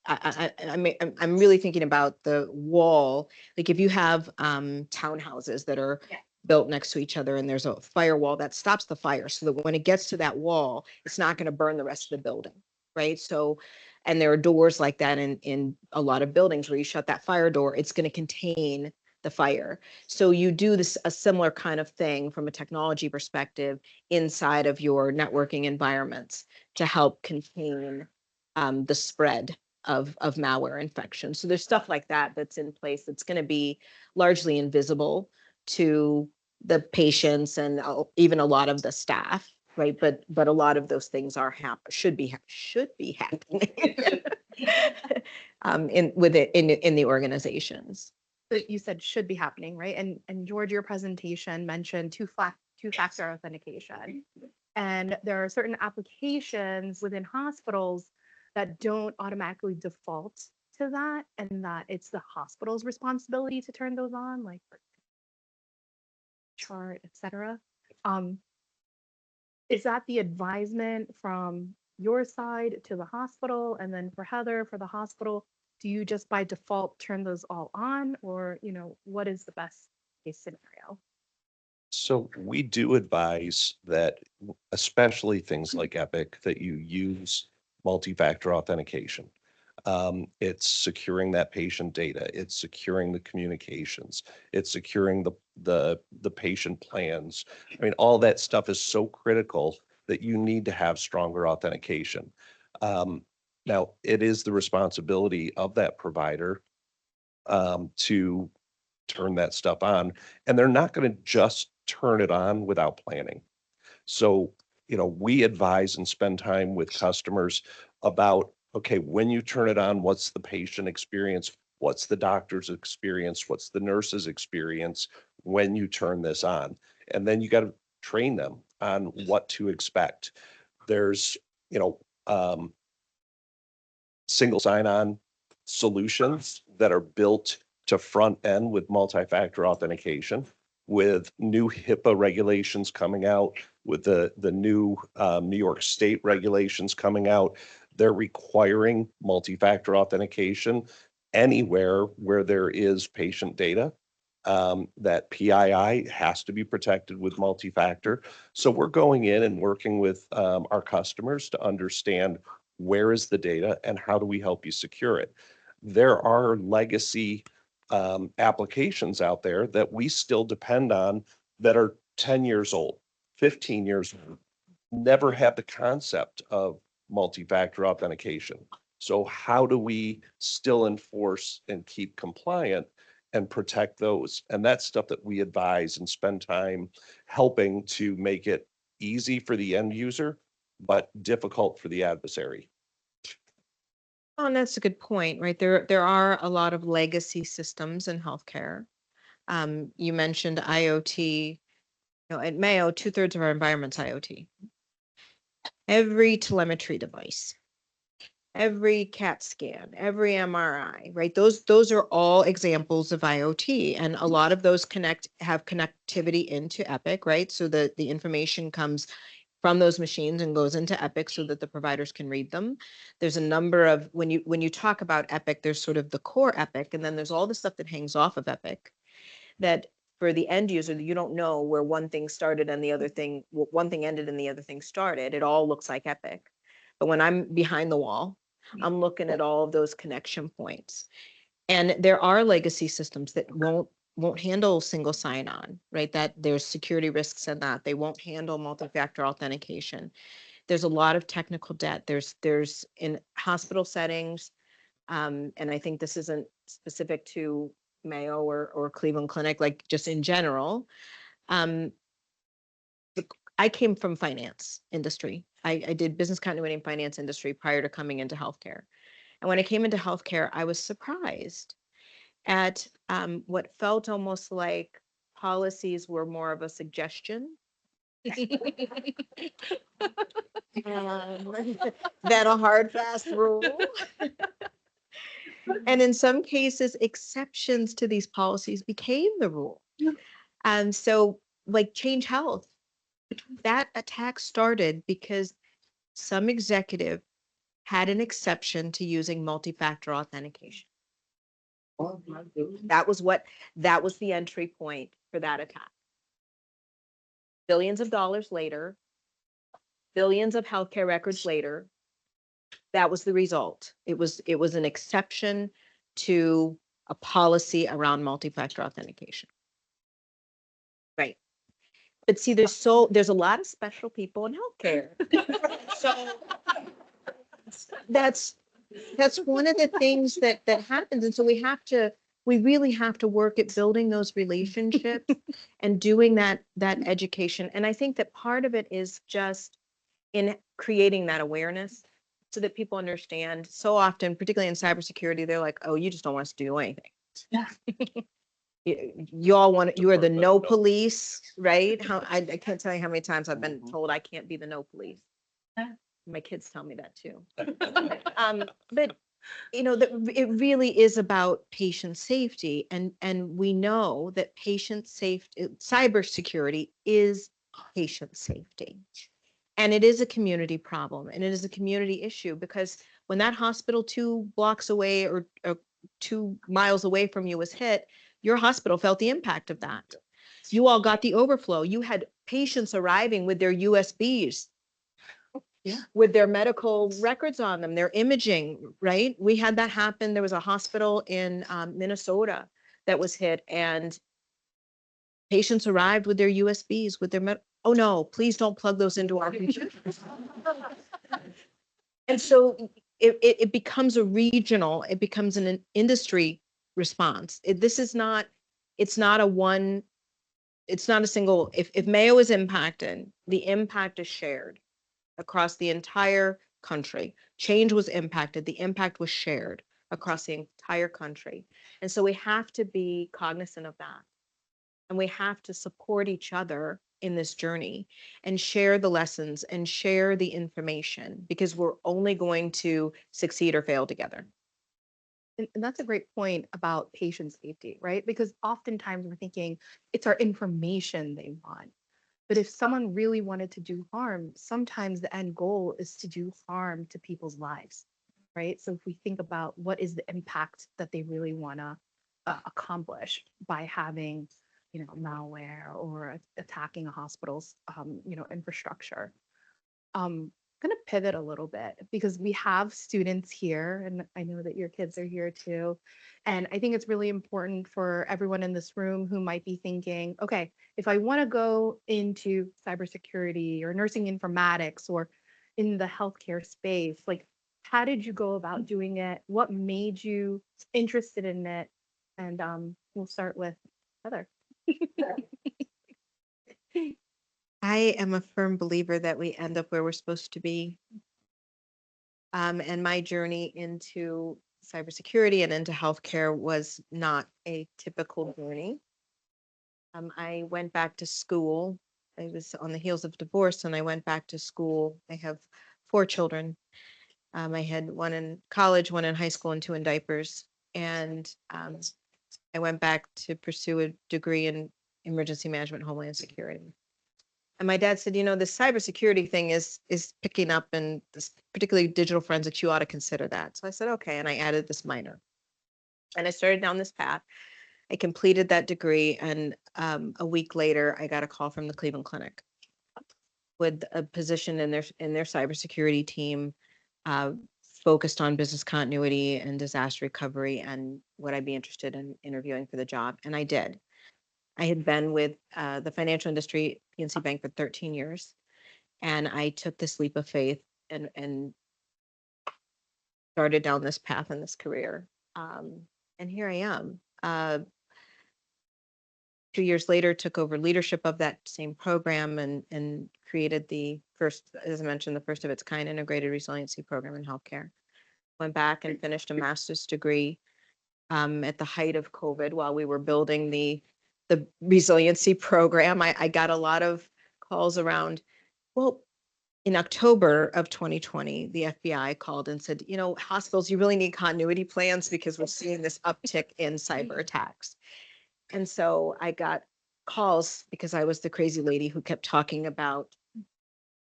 L: I'm really thinking about the wall. Like if you have townhouses that are built next to each other and there's a firewall that stops the fire so that when it gets to that wall, it's not going to burn the rest of the building, right? So, and there are doors like that in a lot of buildings where you shut that fire door, it's going to contain the fire. So you do this a similar kind of thing from a technology perspective inside of your networking environments to help contain the spread of malware infection. So there's stuff like that that's in place that's going to be largely invisible to the patients and even a lot of the staff, right? But a lot of those things are should be happening in the organizations.
K: That you said should be happening, right? And George, your presentation mentioned two-factor authentication. And there are certain applications within hospitals that don't automatically default to that, and that it's the hospital's responsibility to turn those on, like chart, etc. Is that the advisement from your side to the hospital? And then for Heather, for the hospital, do you just by default turn those all on, or what is the best case scenario?
C: So we do advise that, especially things like Epic, that you use multi-factor authentication. It's securing that patient data. It's securing the communications. It's securing the patient plans. I mean, all that stuff is so critical that you need to have stronger authentication. Now, it is the responsibility of that provider to turn that stuff on, and they're not going to just turn it on without planning. So, we advise and spend time with customers about, okay, when you turn it on, what's the patient experience? What's the doctor's experience? What's the nurse's experience when you turn this on? And then you got to train them on what to expect. There's, single sign-on solutions that are built to front end with multi-factor authentication, with new HIPAA regulations coming out, with the new New York State regulations coming out. They're requiring multi-factor authentication anywhere where there is patient data. that PII has to be protected with multi-factor. So we're going in and working with our customers to understand where is the data and how do we help you secure it. There are legacy applications out there that we still depend on that are 10 years old, 15 years old, never had the concept of multi-factor authentication. So how do we still enforce and keep compliant and protect those? And that's stuff that we advise and spend time helping to make it easy for the end user, but difficult for the adversary.
L: Oh, and that's a good point, right? There are a lot of legacy systems in healthcare. You mentioned IoT. You know, at Mayo, 2/3 of our environment's IoT. Every telemetry device, every CAT scan, every MRI, right? Those are all examples of IoT, and a lot of those have connectivity into Epic, right? So that the information comes from those machines and goes into Epic so that the providers can read them. There's a number of, when you talk about Epic, there's sort of the core Epic, and then there's all the stuff that hangs off of Epic that for the end user, you don't know where one thing started and the other thing, one thing ended and the other thing started. It all looks like Epic. But when I'm behind the wall, I'm looking at all of those connection points. And there are legacy systems that won't handle single sign-on, right? That there's security risks in that. They won't handle multi-factor authentication. There's a lot of technical debt. There's in hospital settings, and I think this isn't specific to Mayo or Cleveland Clinic, like just in general. I came from finance industry. I did business continuity and finance industry prior to coming into healthcare. And when I came into healthcare, I was surprised at what felt almost like policies were more of a suggestion than a hard, fast rule. And in some cases, exceptions to these policies became the rule. And so, like Change Health, that attack started because some executive had an exception to using multi-factor authentication. That was the entry point for that attack. Billions of dollars later, billions of healthcare records later, that was the result. It was an exception to a policy around multi-factor authentication. Right. But see, there's a lot of special people in healthcare. So that's one of the things that happens. And so we really have to work at building those relationships and doing that education. And I think that part of it is just in creating that awareness so that people understand. So often, particularly in cybersecurity, they're like, oh, you just don't want us to do anything. Yeah. You are the no police, right? I can't tell you how many times I've been told I can't be the no police. My kids tell me that too. But it really is about patient safety, and we know that patient safety, cybersecurity is patient safety. And it is a community problem, and it is a community issue, because when that hospital 2 blocks away or 2 miles away from you was hit, your hospital felt the impact of that. You all got the overflow. You had patients arriving with their USBs, with their medical records on them, their imaging, right? We had that happen. There was a hospital in Minnesota that was hit, and patients arrived with their USBs, with their oh no, please don't plug those into our computers. And so it becomes a regional, it becomes an industry response. It's not a single, if Mayo is impacted, the impact is shared across the entire country. Change was impacted, the impact was shared across the entire country. And so we have to be cognizant of that. And we have to support each other in this journey and share the lessons and share the information, because we're only going to succeed or fail together.
K: And that's a great point about patient safety, right? Because oftentimes we're thinking it's our information they want. But if someone really wanted to do harm, sometimes the end goal is to do harm to people's lives, right? So if we think about what is the impact that they really want to
G: accomplish by having, malware or attacking a hospital's, infrastructure. Going to pivot a little bit because we have students here, and I know that your kids are here too. And I think it's really important for everyone in this room who might be thinking, okay, if I want to go into cybersecurity or nursing informatics or in the healthcare space, like, how did you go about doing it? What made you interested in it? And we'll start with Heather.
L: I am a firm believer that we end up where we're supposed to be. And my journey into cybersecurity and into healthcare was not a typical journey. I went back to school. I was on the heels of divorce and I went back to school. I have 4 children. I had one in college, one in high school, and 2 in diapers. And I went back to pursue a degree in emergency management, homeland security. And my dad said, this cybersecurity thing is picking up, and this, particularly digital forensics, you ought to consider that. So I said, okay. And I added this minor. And I started down this path. I completed that degree. And a week later, I got a call from the Cleveland Clinic with a position in their cybersecurity team focused on business continuity and disaster recovery, and would I be interested in interviewing for the job? And I did. I had been with the financial industry, PNC Bank, for 13 years. And I took this leap of faith and started down this path in this career. And here I am. 2 years later, took over leadership of that same program and created the first, as I mentioned, the first of its kind integrated resiliency program in healthcare. Went back and finished a master's degree at the height of COVID while we were building the resiliency program. I got a lot of calls around, well, in October of 2020, the FBI called and said, hospitals, you really need continuity plans because we're seeing this uptick in cyber attacks. And so I got calls because I was the crazy lady who kept talking about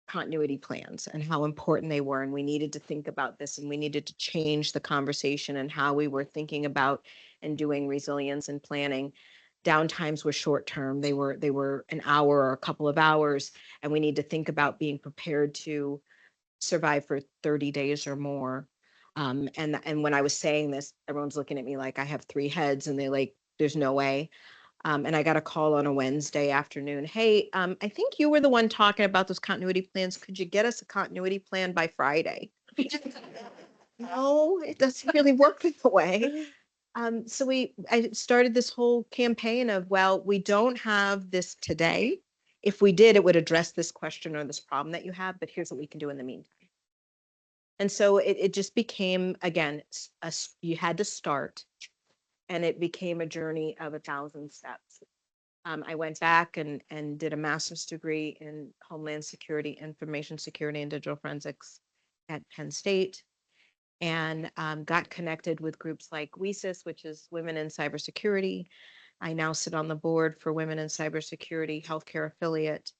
L: continuity plans and how important they were. And we needed to think about this, and we needed to change the conversation and how we were thinking about and doing resilience and planning. Downtimes were short term. They were an hour or a couple of hours, and we need to think about being prepared to survive for 30 days or more. And when I was saying this, everyone's looking at me like I have 3 heads, and they're like, there's no way. And I got a call on a Wednesday afternoon. Hey, I think you were the one talking about those continuity plans. Could you get us a continuity plan by Friday? No, it doesn't really work that way. So I started this whole campaign of, well, we don't have this today. If we did, it would address this question or this problem that you have, but here's what we can do in the meantime. And so it just became, again, you had to start, and it became a journey of 1,000 steps. I went back and did a master's degree in Homeland Security, Information Security, and Digital Forensics at Penn State, and got connected with groups like WESIS, which is Women in Cybersecurity. I now sit on the board for Women in Cybersecurity Healthcare Affiliate.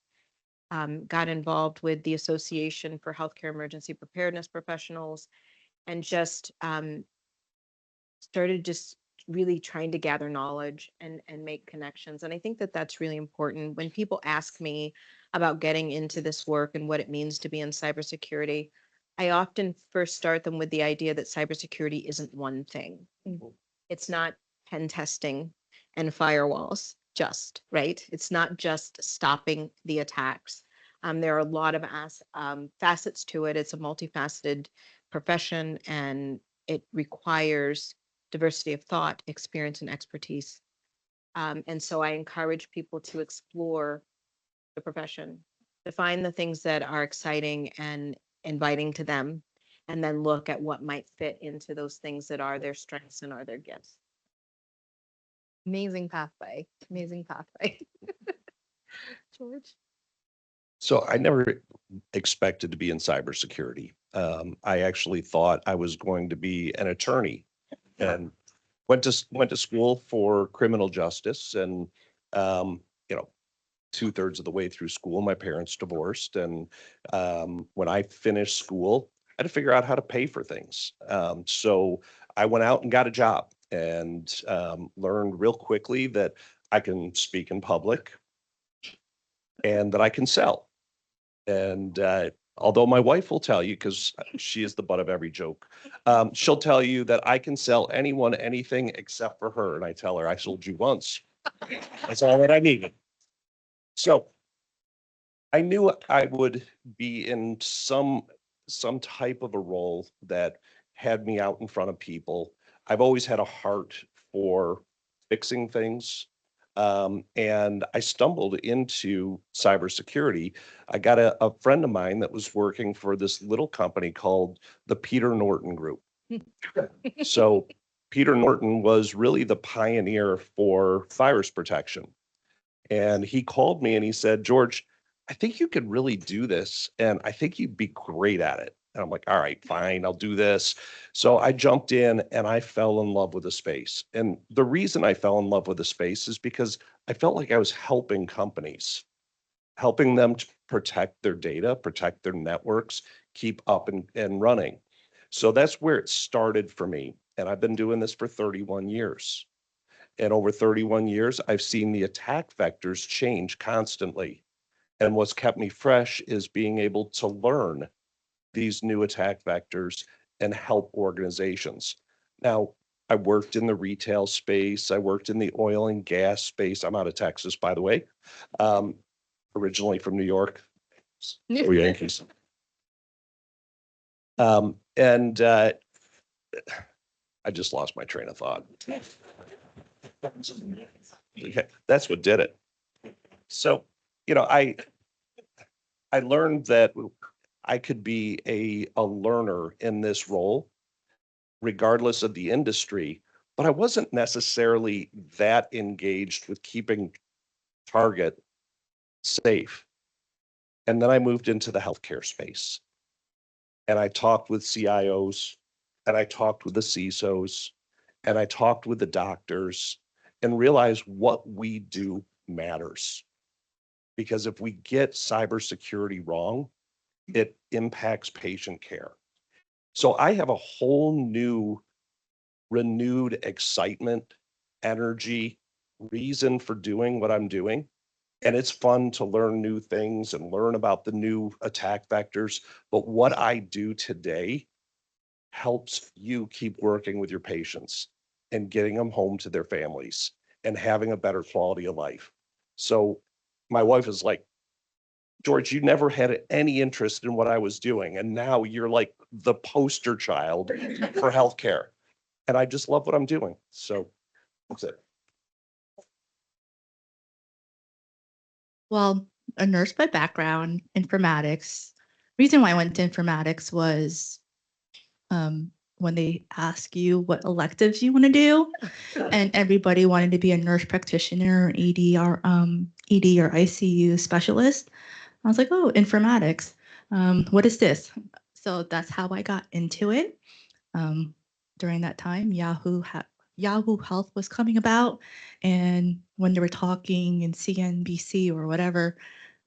L: Got involved with the Association for Healthcare Emergency Preparedness Professionals, and just started just really trying to gather knowledge and make connections. And I think that that's really important. When people ask me about getting into this work and what it means to be in cybersecurity, I often first start them with the idea that cybersecurity isn't one thing. It's not pen testing and firewalls, just, right? It's not just stopping the attacks. There are a lot of facets to it. It's a multifaceted profession, and it requires diversity of thought, experience, and expertise. And so I encourage people to explore the profession, to find the things that are exciting and inviting to them, and then look at what might fit into those things that are their strengths and are their gifts.
G: Amazing pathway. Amazing pathway. George?
C: So I never expected to be in cybersecurity. I actually thought I was going to be an attorney, and went to school for criminal justice. And 2/3 of the way through school, my parents divorced, and when I finished school, I had to figure out how to pay for things. So I went out and got a job. and learned real quickly that I can speak in public and that I can sell. And although my wife will tell you, because she is the butt of every joke, she'll tell you that I can sell anyone anything except for her. And I tell her, I sold you once. That's all that I needed. So I knew I would be in some type of a role that had me out in front of people. I've always had a heart for fixing things. And I stumbled into cybersecurity. I got a friend of mine that was working for this little company called the Peter Norton Group. So Peter Norton was really the pioneer for virus protection. And he called me and he said, George, I think you could really do this. And I think you'd be great at it. And I'm like, all right, fine, I'll do this. So I jumped in and I fell in love with the space. And the reason I fell in love with the space is because I felt like I was helping companies, helping them to protect their data, protect their networks, keep up and running. So that's where it started for me. And I've been doing this for 31 years. And over 31 years, I've seen the attack vectors change constantly. And what's kept me fresh is being able to learn these new attack vectors and help organizations. Now, I worked in the retail space. I worked in the oil and gas space. I'm out of Texas, by the way. Originally from New York. Go Yankees. And I just lost my train of thought. Okay, that's what did it. So, I learned that I could be a learner in this role, regardless of the industry, but I wasn't necessarily that engaged with keeping Target safe. And then I moved into the healthcare space. And I talked with CIOs, and I talked with the CISOs, and I talked with the doctors, and realized what we do matters. Because if we get cybersecurity wrong, it impacts patient care. So I have a whole new, renewed excitement, energy, reason for doing what I'm doing. And it's fun to learn new things and learn about the new attack vectors. But what I do today helps you keep working with your patients and getting them home to their families and having a better quality of life. So my wife is like, George, you never had any interest in what I was doing. And now you're like the poster child for healthcare. And I just love what I'm doing. So that's it.
M: Well, a nurse by background, informatics. Reason why I went to informatics was when they ask you what electives you want to do, and everybody wanted to be a nurse practitioner, ED or ICU specialist. I was like, oh, informatics. What is this? So that's how I got into it. During that time, Yahoo Health was coming about, and when they were talking in CNBC or whatever,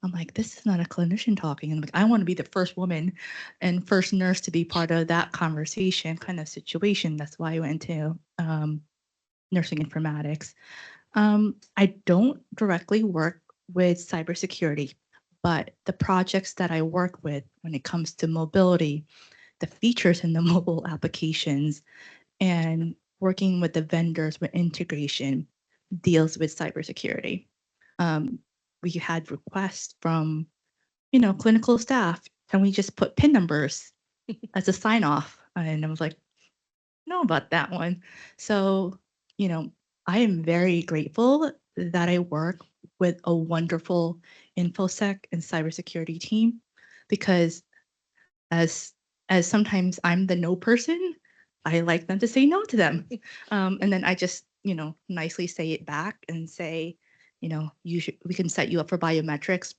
M: I'm like, this is not a clinician talking. And I'm like, I want to be the first woman and first nurse to be part of that conversation kind of situation. That's why I went into nursing informatics. I don't directly work with cybersecurity, but the projects that I work with when it comes to mobility, the features in the mobile applications, and working with the vendors with integration deals with cybersecurity. We had requests from, clinical staff. Can we just put PIN numbers as a sign off? And I was like, know about that one. So, I am very grateful that I work with a wonderful InfoSec and cybersecurity team, because as sometimes I'm the no person, I like them to say no to them. And then I just, nicely say it back and say, we can set you up for biometrics.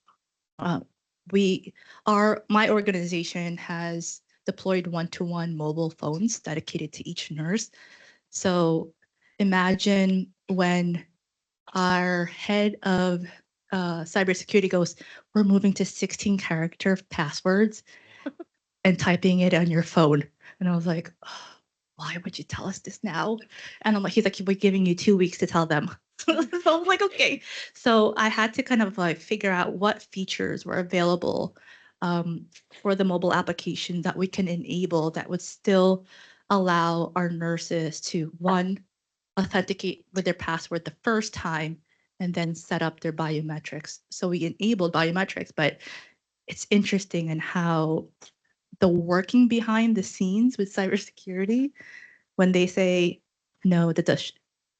M: My organization has deployed one-to-one mobile phones dedicated to each nurse. So imagine when our head of cybersecurity goes, we're moving to 16-character passwords and typing it on your phone. And I was like, oh, why would you tell us this now? And I'm like, he's like, we're giving you 2 weeks to tell them. So I'm like, okay. So I had to kind of like figure out what features were available for the mobile application that we can enable that would still allow our nurses to, one, authenticate with their password the first time and then set up their biometrics. So we enabled biometrics, but it's interesting in how the working behind the scenes with cybersecurity, when they say, no, this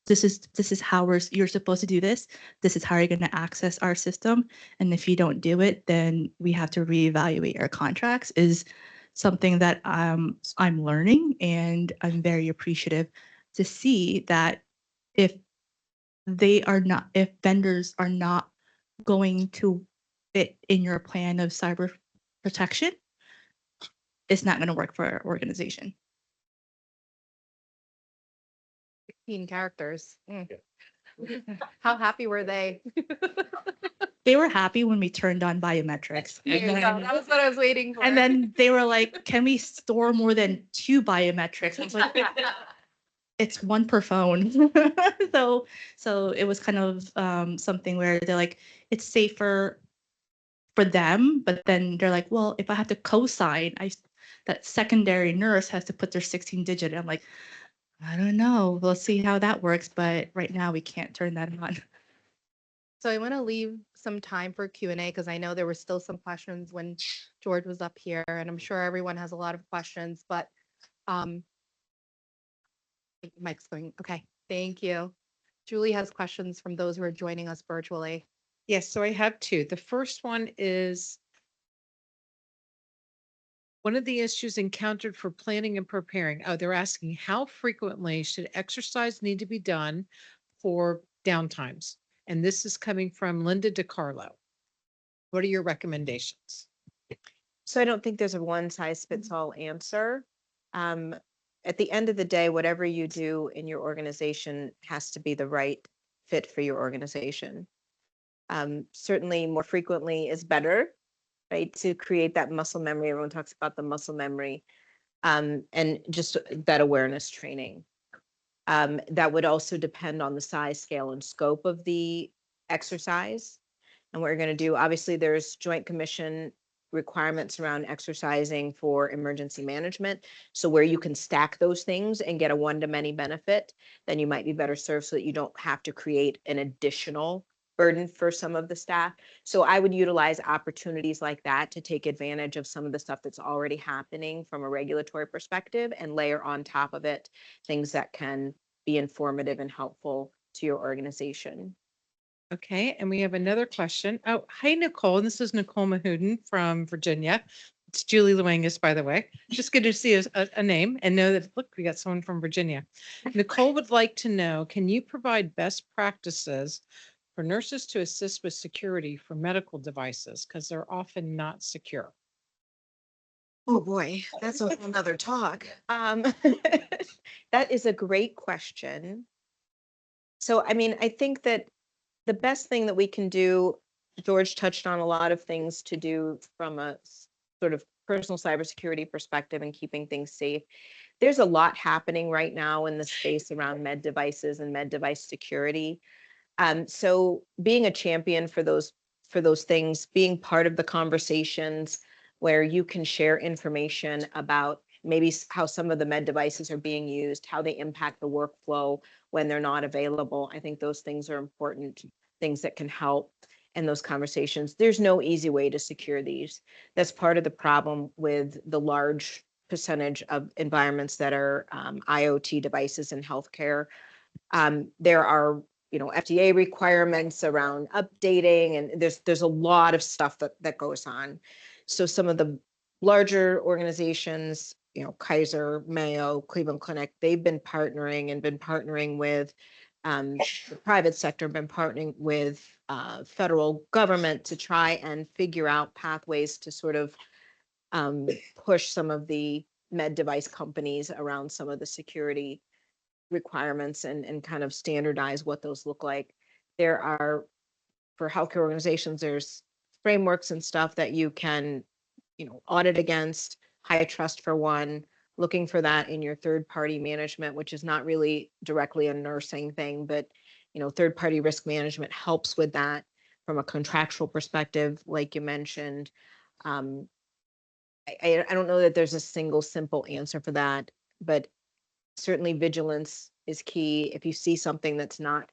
M: is how you're supposed to do this. This is how you're going to access our system. And if you don't do it, then we have to reevaluate our contracts, is something that I'm learning, and I'm very appreciative to see that if vendors are not going to fit in your plan of cyber protection, it's not going to work for our organization.
K: 16 characters. How happy were they?
M: They were happy when we turned on biometrics.
K: There you go. That was what I was waiting for.
M: And then they were like, can we store more than 2 biometrics? I was like, it's 1 per phone. So it was kind of something where they're like, it's safer for them, but then they're like, well, if I have to co-sign, that secondary nurse has to put their 16-digit. I'm like, I don't know. We'll see how that works, but right now we can't turn that on.
K: So I want to leave some time for Q&A because I know there were still some questions when George was up here, and I'm sure everyone has a lot of questions, but Mike's going, okay, thank you. Julie has questions from those who are joining us virtually.
H: Yes, so I have 2. The first one is, one of the issues encountered for planning and preparing. Oh, they're asking, how frequently should exercise need to be done for downtimes? And this is coming from Linda DiCarlo. What are your recommendations?
L: So I don't think there's a one size fits all answer. At the end of the day, whatever you do in your organization has to be the right fit for your organization. Certainly more frequently is better, right? To create that muscle memory. Everyone talks about the muscle memory, and just that awareness training. That would also depend on the size, scale, and scope of the exercise. And what we're going to do, obviously, there's Joint Commission requirements around exercising for emergency management. So where you can stack those things and get a one-to-many benefit, then you might be better served so that you don't have to create an additional burden for some of the staff. So I would utilize opportunities like that to take advantage of some of the stuff that's already happening from a regulatory perspective and layer on top of it things that can be informative and helpful to your organization.
H: Okay, and we have another question. Oh, hi, Nicole. This is Nicole Mahooden from Virginia. It's Julie Luangus, by the way. Just good to see a name and know that, look, we got someone from Virginia. Nicole would like to know, can you provide best practices for nurses to assist with security for medical devices? Because they're often not secure.
L: Oh boy, that's a whole nother talk. That is a great question. So, I mean, I think that the best thing that we can do, George touched on a lot of things to do from a sort of personal cybersecurity perspective and keeping things safe. There's a lot happening right now in the space around med devices and med device security. So being a champion for those things, being part of the conversations where you can share information about maybe how some of the med devices are being used, how they impact the workflow when they're not available. I think those things are important, things that can help in those conversations. There's no easy way to secure these. That's part of the problem with the large percentage of environments that are IoT devices in healthcare. There are FDA requirements around updating, and there's a lot of stuff that goes on. So some of the larger organizations, Kaiser, Mayo, Cleveland Clinic, they've been partnering with the private sector, been partnering with federal government to try and figure out pathways to sort of push some of the med device companies around some of the security requirements and kind of standardize what those look like. There are, for healthcare organizations, there's frameworks and stuff that you can, audit against. High Trust for one, looking for that in your third-party management, which is not really directly a nursing thing, but third-party risk management helps with that from a contractual perspective, like you mentioned. I don't know that there's a single simple answer for that, but certainly vigilance is key. If you see something that's not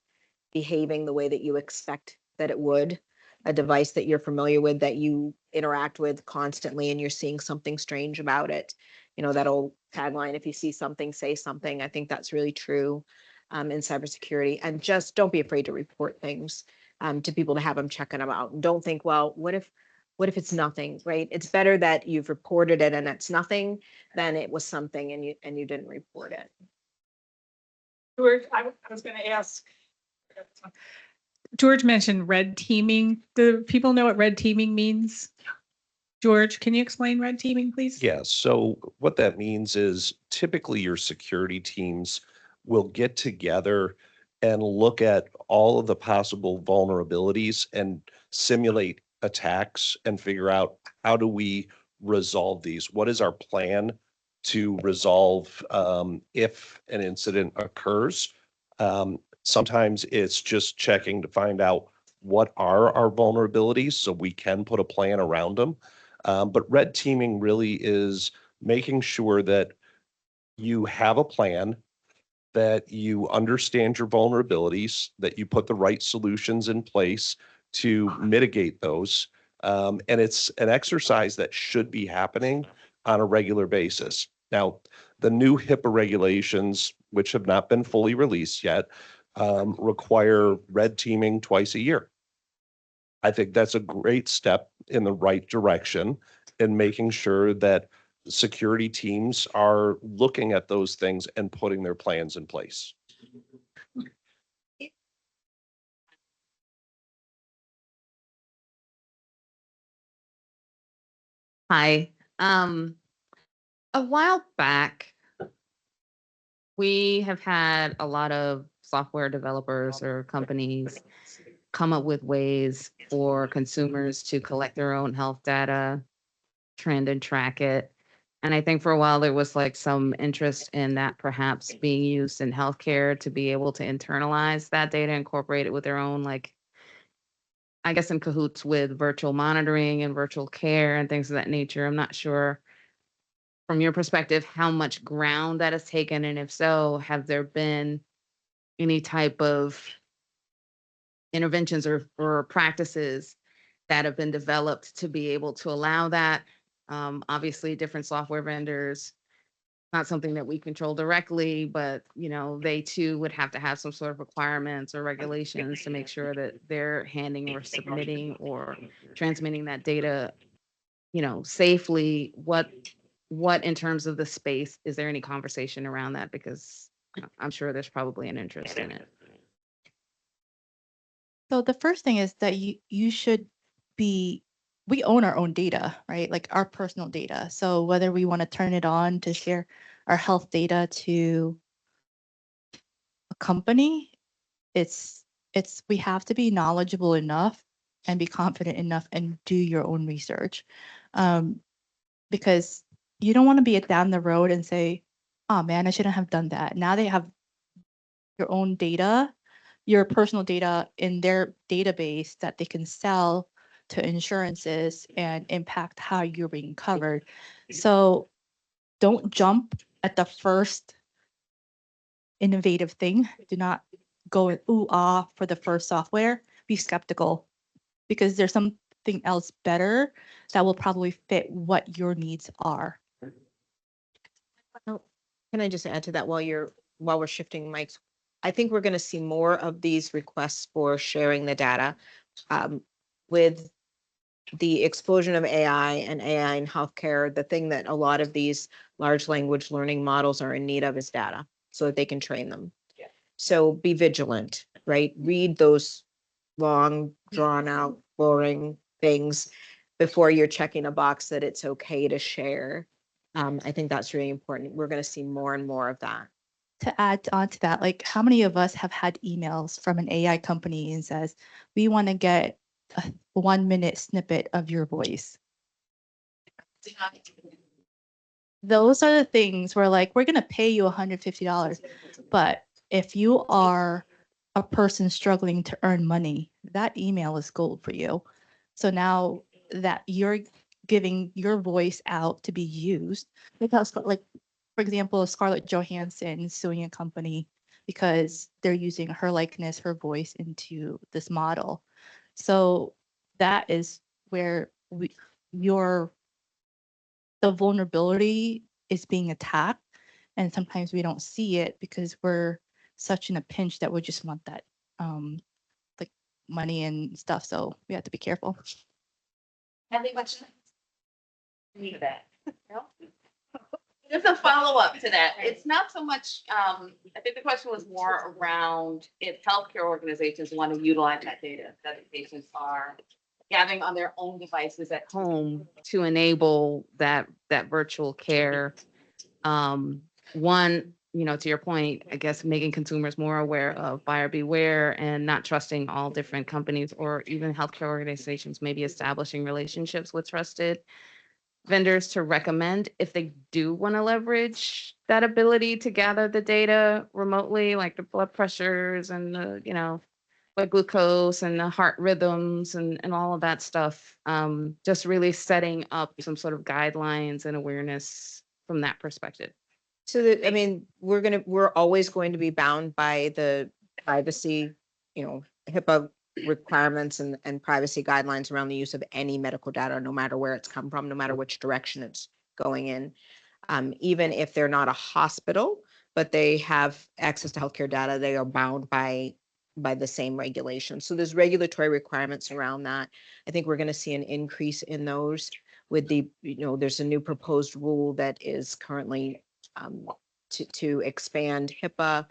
L: behaving the way that you expect that it would, a device that you're familiar with, that you interact with constantly, and you're seeing something strange about it, that old tagline, if you see something, say something. I think that's really true in cybersecurity. And just don't be afraid to report things to people, to have them checking them out. And don't think, well, what if it's nothing, right? It's better that you've reported it and it's nothing than it was something and you didn't report it.
H: George, I was going to ask. George mentioned red teaming. Do people know what red teaming means? George, can you explain red teaming, please?
C: Yeah, so what that means is typically your security teams will get together and look at all of the possible vulnerabilities and simulate attacks and figure out, how do we resolve these? What is our plan to resolve if an incident occurs? Sometimes it's just checking to find out what are our vulnerabilities so we can put a plan around them. But red teaming really is making sure that you have a plan, that you understand your vulnerabilities, that you put the right solutions in place to mitigate those. And it's an exercise that should be happening on a regular basis. Now, the new HIPAA regulations, which have not been fully released yet, require red teaming twice a year. I think that's a great step in the right direction in making sure that security teams are looking at those things and putting their plans in place.
F: Hi. A while back, we have had a lot of software developers or companies come up with ways for consumers to collect their own health data, trend and track it. And I think for a while there was like some interest in that perhaps being used in healthcare to be able to internalize that data, incorporate it with their own, like, I guess in cahoots with virtual monitoring and virtual care and things of that nature. I'm not sure from your perspective how much ground that has taken, and if so, have there been any type of interventions or practices that have been developed to be able to allow that? Obviously, different software vendors, not something that we control directly, but they too would have to have some sort of requirements or regulations to make sure that they're handing or submitting or transmitting that data, safely. What in terms of the space, is there any conversation around that? Because I'm sure there's probably an interest in it.
M: So the first thing is that you should we own our own data, right? Like our personal data. So whether we want to turn it on to share our health data to a company, we have to be knowledgeable enough and be confident enough and do your own research. Because you don't want to be down the road and say, oh man, I shouldn't have done that. Now they have your own data, your personal data in their database that they can sell to insurances and impact how you're being covered. So don't jump at the first innovative thing. Do not go ooh ah for the first software. Be skeptical, because there's something else better that will probably fit what your needs are.
L: Can I just add to that while we're shifting mics? I think we're going to see more of these requests for sharing the data. With the explosion of AI and AI in healthcare, the thing that a lot of these large language learning models are in need of is data so that they can train them. Yeah. So be vigilant, right? Read those long, drawn out, boring things before you're checking a box that it's okay to share. I think that's really important. We're going to see more and more of that.
M: To add on to that, like how many of us have had emails from an AI company and says, we want to get a 1 minute snippet of your voice? those are the things where like, we're going to pay you $150. But if you are a person struggling to earn money, that email is gold for you. So now that you're giving your voice out to be used, because like, for example, Scarlett Johansson suing a company because they're using her likeness, her voice into this model. So that is where the vulnerability is being attacked. And sometimes we don't see it because we're such in a pinch that we just want that like money and stuff. So we have to be careful.
F: Just a follow-up to that. It's not so much, I think the question was more around if healthcare organizations want to utilize that data that the patients are gathering on their own devices at home to enable that virtual care. One, to your point, I guess making consumers more aware of buyer beware and not trusting all different companies or even healthcare organizations, maybe establishing relationships with trusted vendors to recommend if they do want to leverage that ability to gather the data remotely, like the blood pressures and the, blood glucose and the heart rhythms and all of that stuff. Just really setting up some sort of guidelines and awareness from that perspective.
L: So I mean, we're always going to be bound by the privacy, HIPAA requirements and privacy guidelines around the use of any medical data, no matter where it's come from, no matter which direction it's going in. Even if they're not a hospital, but they have access to healthcare data, they are bound by the same regulations. So there's regulatory requirements around that. I think we're going to see an increase in those with there's a new proposed rule that is currently to expand HIPAA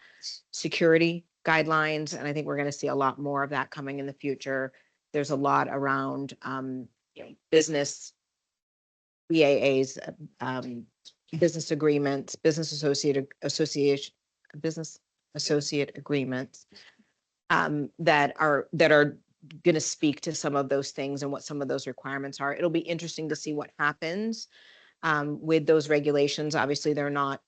L: security guidelines. And I think we're going to see a lot more of that coming in the future. There's a lot around business BAAs, business agreements, business associate agreements that are going to speak to some of those things and what some of those requirements are. It'll be interesting to see what happens with those regulations. Obviously, they're not,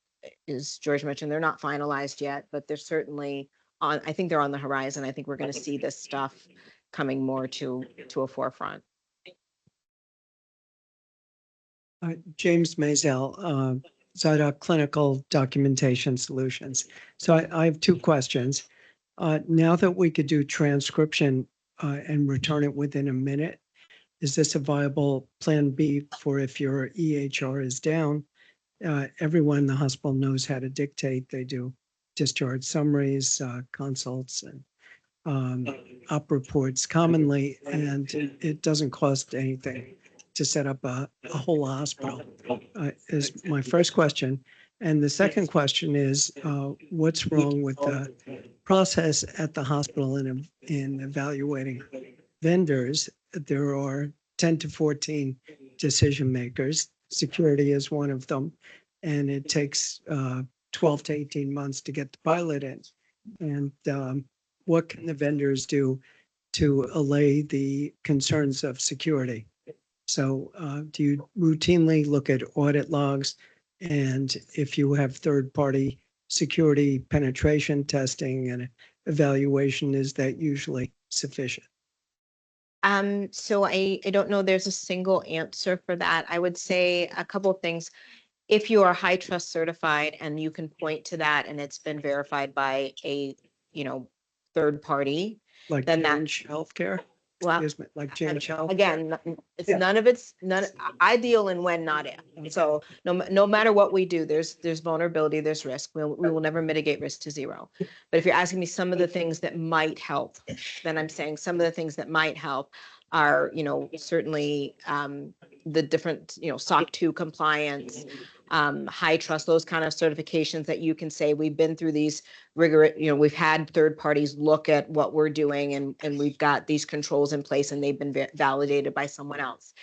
L: as George mentioned, they're not finalized yet, but they're certainly I think they're on the horizon. I think we're going to see this stuff coming more to a forefront.
N: James Mazel, Zydoc Clinical Documentation Solutions. So I have two questions. Now that we could do transcription and return it within a minute, is this a viable plan B for if your EHR is down? Everyone in the hospital knows how to dictate. They do discharge summaries, consults, and op reports commonly, and it doesn't cost anything to set up a whole hospital, is my first question. And the second question is, what's wrong with the process at the hospital in evaluating vendors? There are 10 to 14 decision makers. Security is one of them, and it takes 12 to 18 months to get the pilot in. And what can the vendors do to allay the concerns of security? So do you routinely look at audit logs? And if you have third-party security penetration testing and evaluation, is that usually sufficient?
L: So I don't know there's a single answer for that. I would say a couple of things. If you are high trust certified and you can point to that and it's been verified by a, third party,
N: Like
L: then
N: Change Healthcare?
L: well,
N: Excuse me, like Change Health?
L: again, it's
N: Yeah.
L: none ideal and when, not if. So no matter what we do, there's vulnerability, there's risk. We will never mitigate risk to zero. But if you're asking me some of the things that might help, then I'm saying some of the things that might help are, certainly the different, SOC 2 compliance, high trust, those kind of certifications that you can say we've been through these rigorous, we've had third parties look at what we're doing and we've got these controls in place and they've been validated by someone else.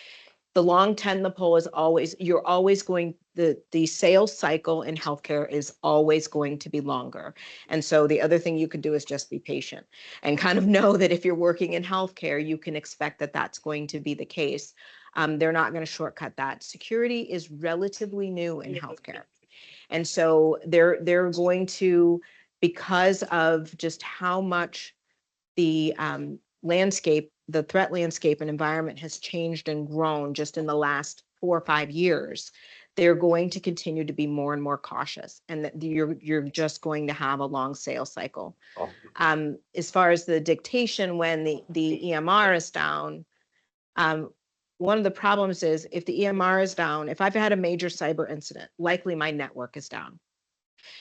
L: The long 10 the pole is always, you're always going, the sales cycle in healthcare is always going to be longer. And so the other thing you could do is just be patient and kind of know that if you're working in healthcare, you can expect that that's going to be the case. They're not going to shortcut that. Security is relatively new in healthcare. And so they're going to, because of just how much the landscape, the threat landscape and environment has changed and grown just in the last 4 or 5 years, they're going to continue to be more and more cautious, and that you're just going to have a long sales cycle. As far as the dictation, when the EMR is down, one of the problems is if the EMR is down, if I've had a major cyber incident, likely my network is down.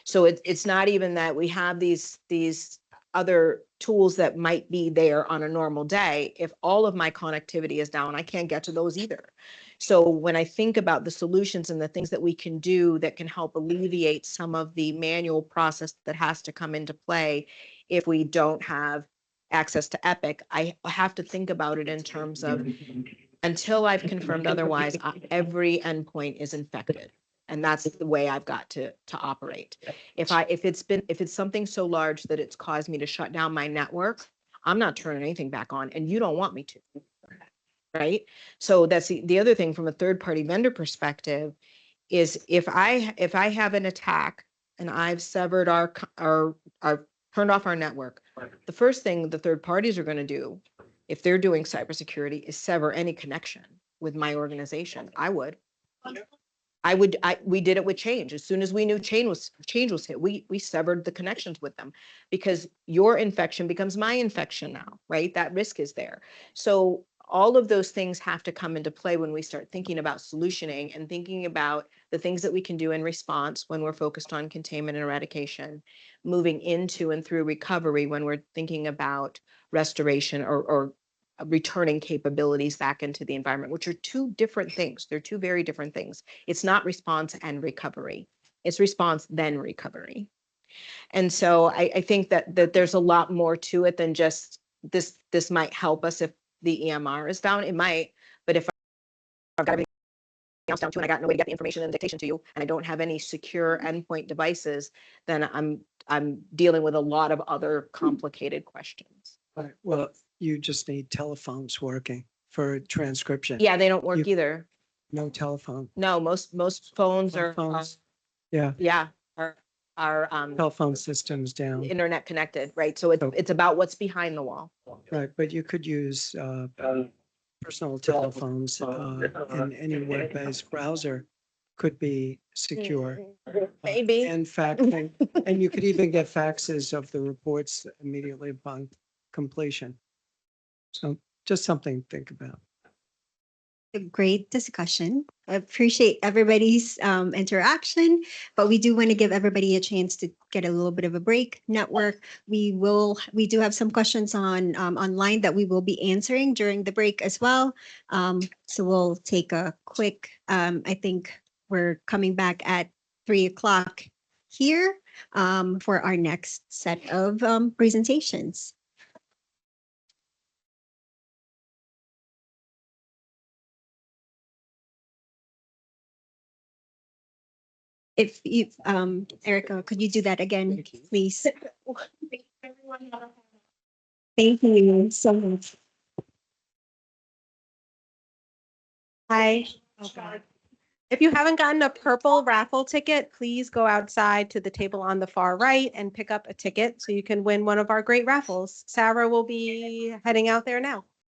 L: So it's not even that we have these other tools that might be there on a normal day. If all of my connectivity is down, I can't get to those either. So when I think about the solutions and the things that we can do that can help alleviate some of the manual process that has to come into play, if we don't have access to Epic, I have to think about it in terms of, until I've confirmed otherwise, every endpoint is infected. And that's the way I've got to operate. If it's something so large that it's caused me to shut down my network, I'm not turning anything back on, and you don't want me to. Right? So that's the other thing from a third-party vendor perspective is if I have an attack and I've severed our turned off our network, the first thing the third parties are going to do, if they're doing cybersecurity, is sever any connection with my organization. We did it with Change. As soon as we knew Change was hit, we severed the connections with them, because your infection becomes my infection now, right? That risk is there. So all of those things have to come into play when we start thinking about solutioning and thinking about the things that we can do in response when we're focused on containment and eradication, moving into and through recovery when we're thinking about restoration or returning capabilities back into the environment, which are two different things. They're two very different things. It's not response and recovery. It's response then recovery. And so I think that there's a lot more to it than just this might help us if the EMR is down. It might, but if I've got everything else down too, and I got no way to get the information and dictation to you, and I don't have any secure endpoint devices, then I'm dealing with a lot of other complicated questions.
N: Right. Well, you just need telephones working for transcription.
L: Yeah, they don't work either.
N: No telephone.
L: No, most phones are
N: Yeah.
L: are
N: Telephone systems down.
L: internet connected, right? So it's about what's behind the wall.
N: Right, but you could use personal telephones and any web-based browser could be secure.
L: Maybe.
N: And faxing, and you could even get faxes of the reports immediately upon completion. So just something to think about.
I: A great discussion. I appreciate everybody's interaction, but we do want to give everybody a chance to get a little bit of a break, network. We do have some questions on online that we will be answering during the break as well. So we'll take a quick, I think we're coming back at 3 o'clock here for our next set of presentations. If you, Erica, could you do that again, please? Thank you so much.
O: Hi. If you haven't gotten a purple raffle ticket, please go outside to the table on the far right and pick up a ticket so you can win one of our great raffles. Sarah will be heading out there now.